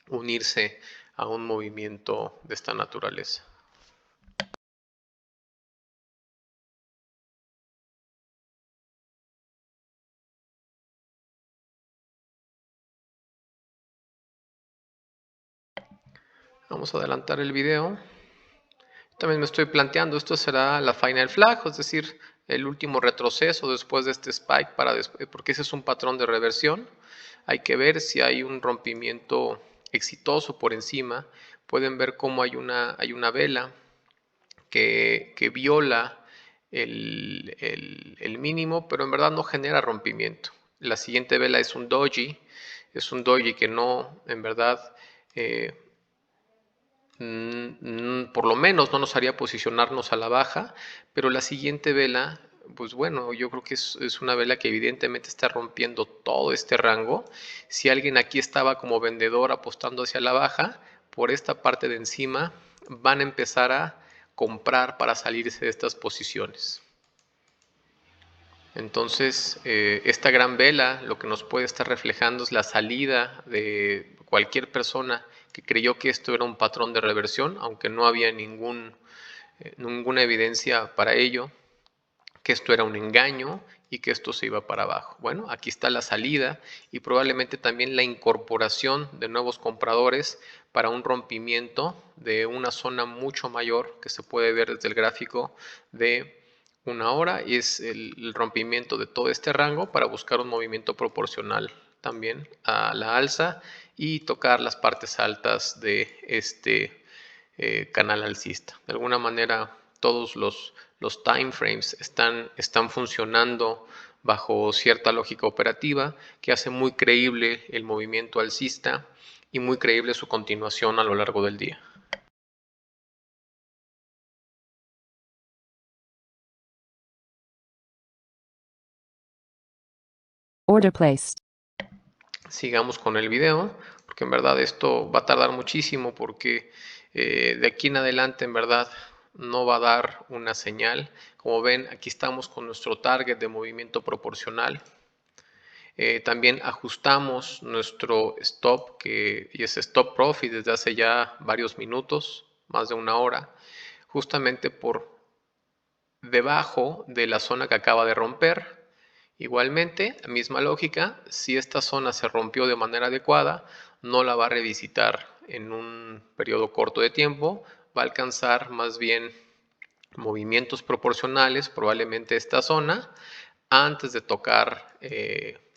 unirse a un movimiento de esta naturaleza. Vamos a adelantar el video. También me estoy planteando, esto será la final flag, es decir, el último retroceso después de este spike, porque ese es un patrón de reversión. Hay que ver si hay un rompimiento exitoso por encima. Pueden ver cómo hay una vela que viola el mínimo, pero en verdad no genera rompimiento. La siguiente vela es un doji que no, en verdad, por lo menos no nos haría posicionarnos a la baja, pero la siguiente vela, pues bueno, yo creo que es una vela que evidentemente está rompiendo todo este rango. Si alguien aquí estaba como vendedor apostando hacia la baja, por esta parte de encima van a empezar a comprar para salirse de estas posiciones. Entonces, esta gran vela lo que nos puede estar reflejando es la salida de cualquier persona que creyó que esto era un patrón de reversión, aunque no había ninguna evidencia para ello, que esto era un engaño y que esto se iba para abajo. Bueno, aquí está la salida y probablemente también la incorporación de nuevos compradores para un rompimiento de una zona mucho mayor que se puede ver desde el gráfico de una hora y es el rompimiento de todo este rango para buscar un movimiento proporcional también a la alza y tocar las partes altas de este canal alcista. De alguna manera todos los time frames están funcionando bajo cierta lógica operativa que hace muy creíble el movimiento alcista y muy creíble su continuación a lo largo del día. Order placed. Sigamos con el video, porque en verdad esto va a tardar muchísimo porque de aquí en adelante en verdad no va a dar una señal. Como ven, aquí estamos con nuestro target de movimiento proporcional. También ajustamos nuestro stop, y es stop profit desde hace ya varios minutos, más de una hora, justamente por debajo de la zona que acaba de romper. Igualmente, misma lógica, si esta zona se rompió de manera adecuada, no la va a revisitar en un periodo corto de tiempo, va a alcanzar más bien movimientos proporcionales, probablemente esta zona, antes de tocar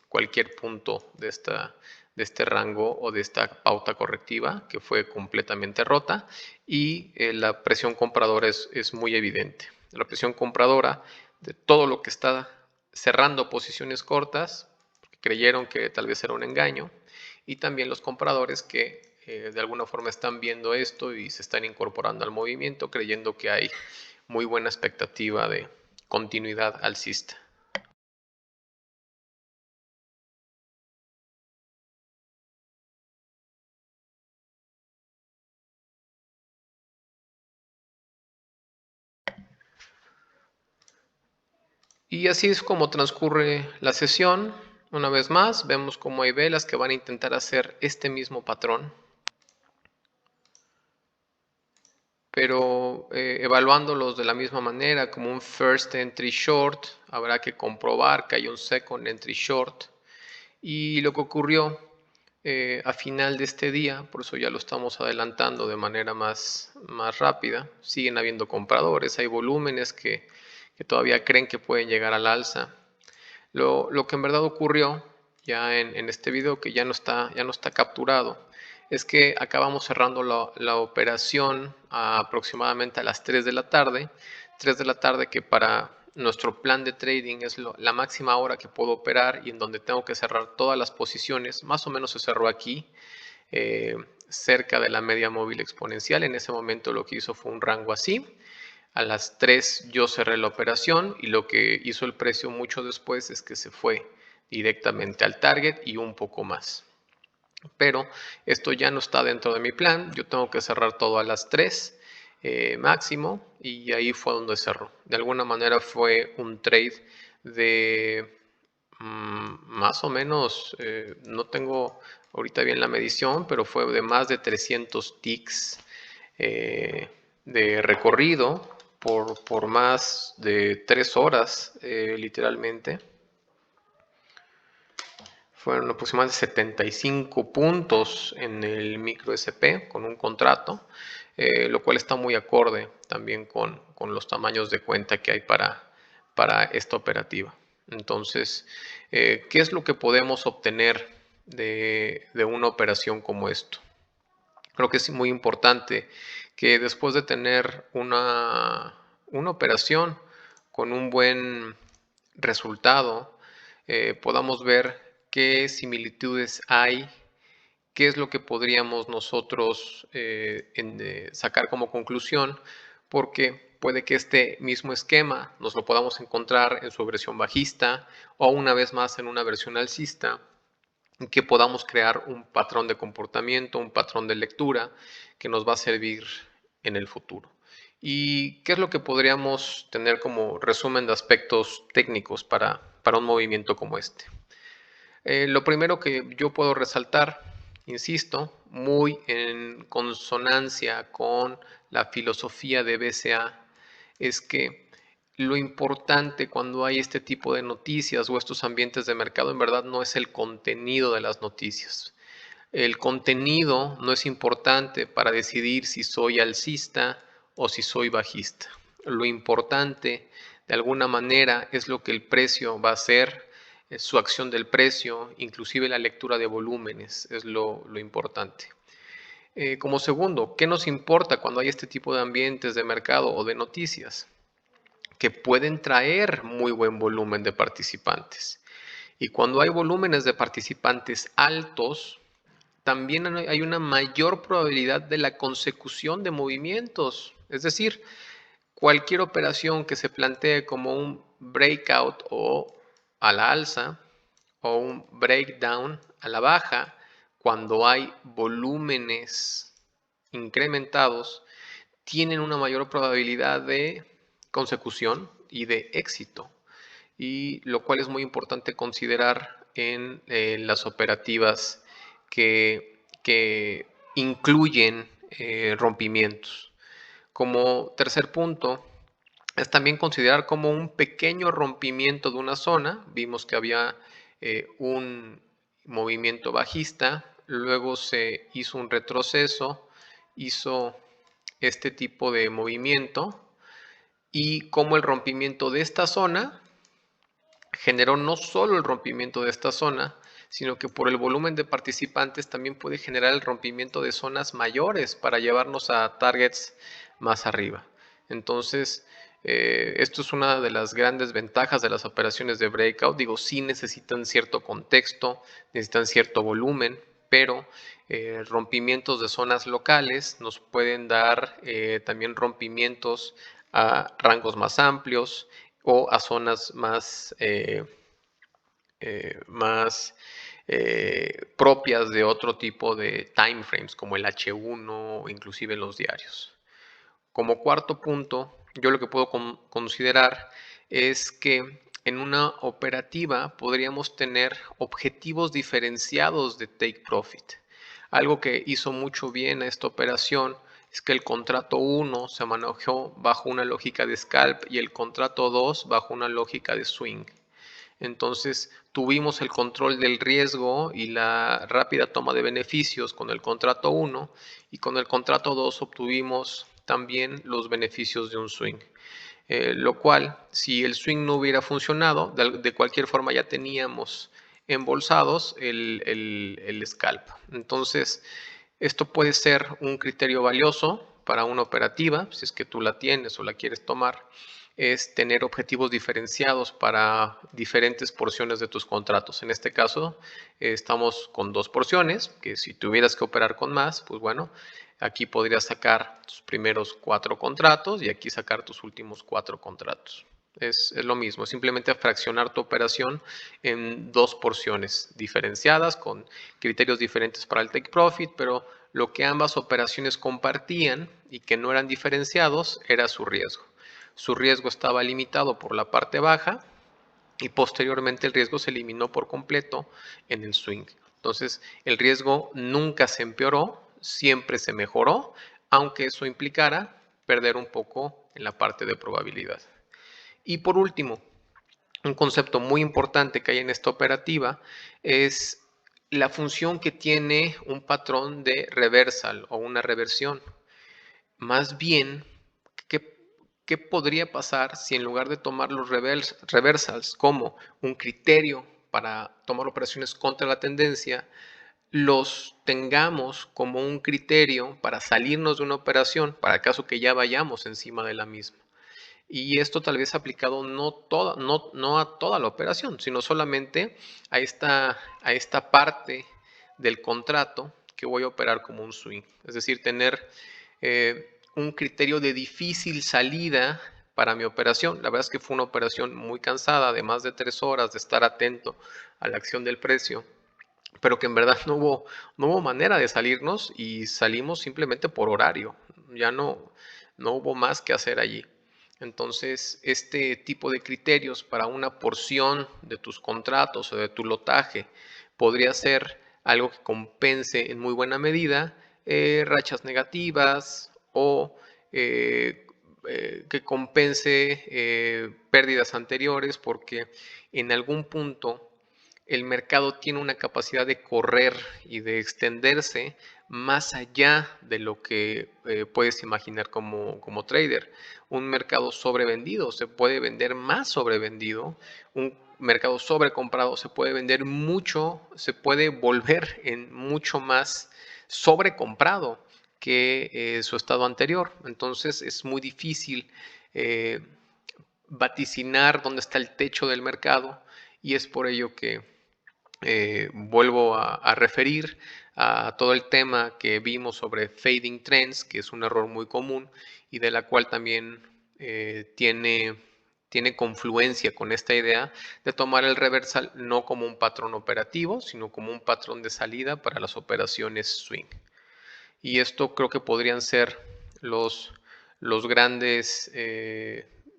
cualquier punto de este rango o de esta pauta correctiva que fue completamente rota y la presión compradora es muy evidente. La presión compradora de todo lo que está cerrando posiciones cortas, porque creyeron que tal vez era un engaño, y también los compradores que de alguna forma están viendo esto y se están incorporando al movimiento creyendo que hay muy buena expectativa de continuidad alcista. Y así es como transcurre la sesión. Una vez más, vemos cómo hay velas que van a intentar hacer este mismo patrón, pero evaluándolos de la misma manera, como un first entry short, habrá que comprobar que hay un second entry short. Y lo que ocurrió a final de este día, por eso ya lo estamos adelantando de manera más rápida, siguen habiendo compradores, hay volúmenes que todavía creen que pueden llegar al alza. Lo que en verdad ocurrió ya en este video, que ya no está capturado, es que acabamos cerrando la operación aproximadamente a las 3 de la tarde. 3 de la tarde, que para nuestro plan de trading es la máxima hora que puedo operar y en donde tengo que cerrar todas las posiciones. Más o menos se cerró aquí, eh, cerca de la media móvil exponencial. En ese momento lo que hizo fue un rango así. A las 3 yo cerré la operación y lo que hizo el precio mucho después es que se fue directamente al target y un poco más. Pero esto ya no está dentro de mi plan. Yo tengo que cerrar todo a las 3 máximo, y ahí fue donde cerró. De alguna manera fue un trade de más o menos, no tengo ahorita bien la medición, pero fue de más de 300 ticks eh, de recorrido por más de 3 horas, literalmente. Fueron aproximadamente 75 puntos en el micro SP con un contrato, lo cual está muy acorde también con los tamaños de cuenta que hay para esta operativa. Entonces, ¿qué es lo que podemos obtener de una operación como esto? Creo que es muy importante que después de tener una operación con un buen resultado, podamos ver qué similitudes hay, qué es lo que podríamos nosotros sacar como conclusión, porque puede que este mismo esquema nos lo podamos encontrar en su versión bajista o una vez más en una versión alcista, que podamos crear un patrón de comportamiento, un patrón de lectura que nos va a servir en el futuro. ¿Y qué es lo que podríamos tener como resumen de aspectos técnicos para un movimiento como este? Lo primero que yo puedo resaltar, insisto, muy en consonancia con la filosofía de BCA, es que lo importante cuando hay este tipo de noticias o estos ambientes de mercado en verdad no es el contenido de las noticias. El contenido no es importante para decidir si soy alcista o si soy bajista. Lo importante, de alguna manera, es lo que el precio va a hacer, su acción del precio, inclusive la lectura de volúmenes, es lo importante. Como segundo, ¿qué nos importa cuando hay este tipo de ambientes de mercado o de noticias? Que pueden traer muy buen volumen de participantes. Y cuando hay volúmenes de participantes altos, también hay una mayor probabilidad de la consecución de movimientos. Es decir, cualquier operación que se plantee como un breakout o a la alza o un breakdown a la baja, cuando hay volúmenes incrementados, tienen una mayor probabilidad de consecución y de éxito, y lo cual es muy importante considerar en las operativas que incluyen rompimientos. Como tercer punto, es también considerar como un pequeño rompimiento de una zona. Vimos que había un movimiento bajista, luego se hizo un retroceso, hizo este tipo de movimiento, y como el rompimiento de esta zona generó no solo el rompimiento de esta zona, sino que por el volumen de participantes también puede generar el rompimiento de zonas mayores para llevarnos a targets más arriba. Entonces, esto es una de las grandes ventajas de las operaciones de breakout. Digo, sí necesitan cierto contexto, necesitan cierto volumen, pero rompimientos de zonas locales nos pueden dar también rompimientos a rangos más amplios o a zonas más propias de otro tipo de time frames, como el H1 o inclusive los diarios. Como cuarto punto, yo lo que puedo considerar es que en una operativa podríamos tener objetivos diferenciados de take profit. Algo que hizo mucho bien a esta operación es que el contrato 1 se manejó bajo una lógica de scalp y el contrato 2 bajo una lógica de swing. Entonces tuvimos el control del riesgo y la rápida toma de beneficios con el contrato 1 y con el contrato 2 obtuvimos también los beneficios de un swing. Lo cual, si el swing no hubiera funcionado, de cualquier forma ya teníamos embolsados el scalp. Entonces, esto puede ser un criterio valioso para una operativa, si es que tú la tienes o la quieres tomar, es tener objetivos diferenciados para diferentes porciones de tus contratos. En este caso, estamos con 2 porciones, que si tuvieras que operar con más, pues bueno, aquí podrías sacar tus primeros 4 contratos y aquí sacar tus últimos 4 contratos. Es lo mismo, simplemente fraccionar tu operación en 2 porciones diferenciadas con criterios diferentes para el take profit, pero lo que ambas operaciones compartían y que no eran diferenciados era su riesgo. Su riesgo estaba limitado por la parte baja y posteriormente el riesgo se eliminó por completo en el swing. Entonces, el riesgo nunca se empeoró, siempre se mejoró, aunque eso implicara perder un poco en la parte de probabilidad. Y por último, un concepto muy importante que hay en esta operativa es la función que tiene un patrón de reversal o una reversión. Más bien, ¿qué podría pasar si en lugar de tomar los reversals como un criterio para tomar operaciones contra la tendencia, los tengamos como un criterio para salirnos de una operación, para el caso que ya vayamos encima de la misma? Y esto tal vez aplicado no a toda la operación, sino solamente a esta parte del contrato que voy a operar como un swing. Es decir, tener un criterio de difícil salida para mi operación. La verdad es que fue una operación muy cansada, de más de 3 horas de estar atento a la acción del precio, pero que en verdad no hubo manera de salirnos y salimos simplemente por horario. Ya no hubo más que hacer allí. Entonces, este tipo de criterios para una porción de tus contratos o de tu lotaje podría ser algo que compense en muy buena medida rachas negativas o que compense pérdidas anteriores, porque en algún punto el mercado tiene una capacidad de correr y de extenderse más allá de lo que puedes imaginar como trader. Un mercado sobrevendido se puede vender más sobrevendido, un mercado sobrecomprado se puede vender mucho, se puede volver en mucho más sobrecomprado que su estado anterior. Entonces es muy difícil eh, vaticinar dónde está el techo del mercado y es por ello que vuelvo a referir a todo el tema que vimos sobre fading trends, que es un error muy común y de la cual también tiene confluencia con esta idea de tomar el reversal no como un patrón operativo, sino como un patrón de salida para las operaciones swing. Y esto creo que podrían ser los grandes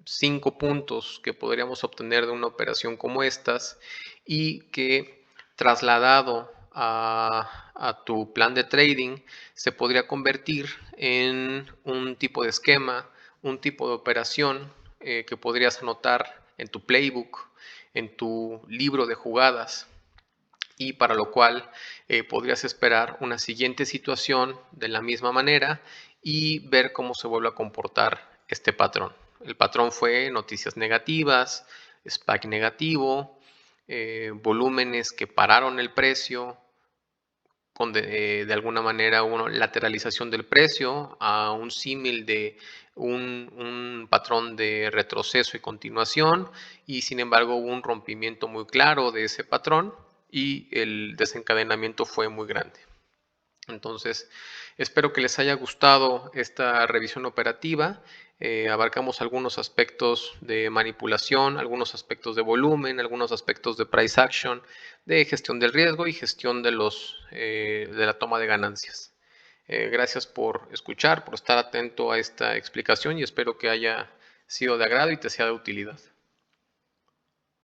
5 puntos que podríamos obtener de una operación como estas y que trasladado a tu plan de trading se podría convertir en un tipo de esquema, un tipo de operación que podrías anotar en tu playbook, en tu libro de jugadas y para lo cual podrías esperar una siguiente situación de la misma manera y ver cómo se vuelve a comportar este patrón. El patrón fue noticias negativas, SPAC negativo, volúmenes que pararon el precio, con de alguna manera una lateralización del precio a un símil de un patrón de retroceso y continuación, y sin embargo hubo un rompimiento muy claro de ese patrón y el desencadenamiento fue muy grande. Entonces, espero que les haya gustado esta revisión operativa. Abarcamos algunos aspectos de manipulación, algunos aspectos de volumen, algunos aspectos de price action, de gestión del riesgo y gestión de la toma de ganancias. Gracias por escuchar, por estar atento a esta explicación y espero que haya sido de agrado y te sea de utilidad.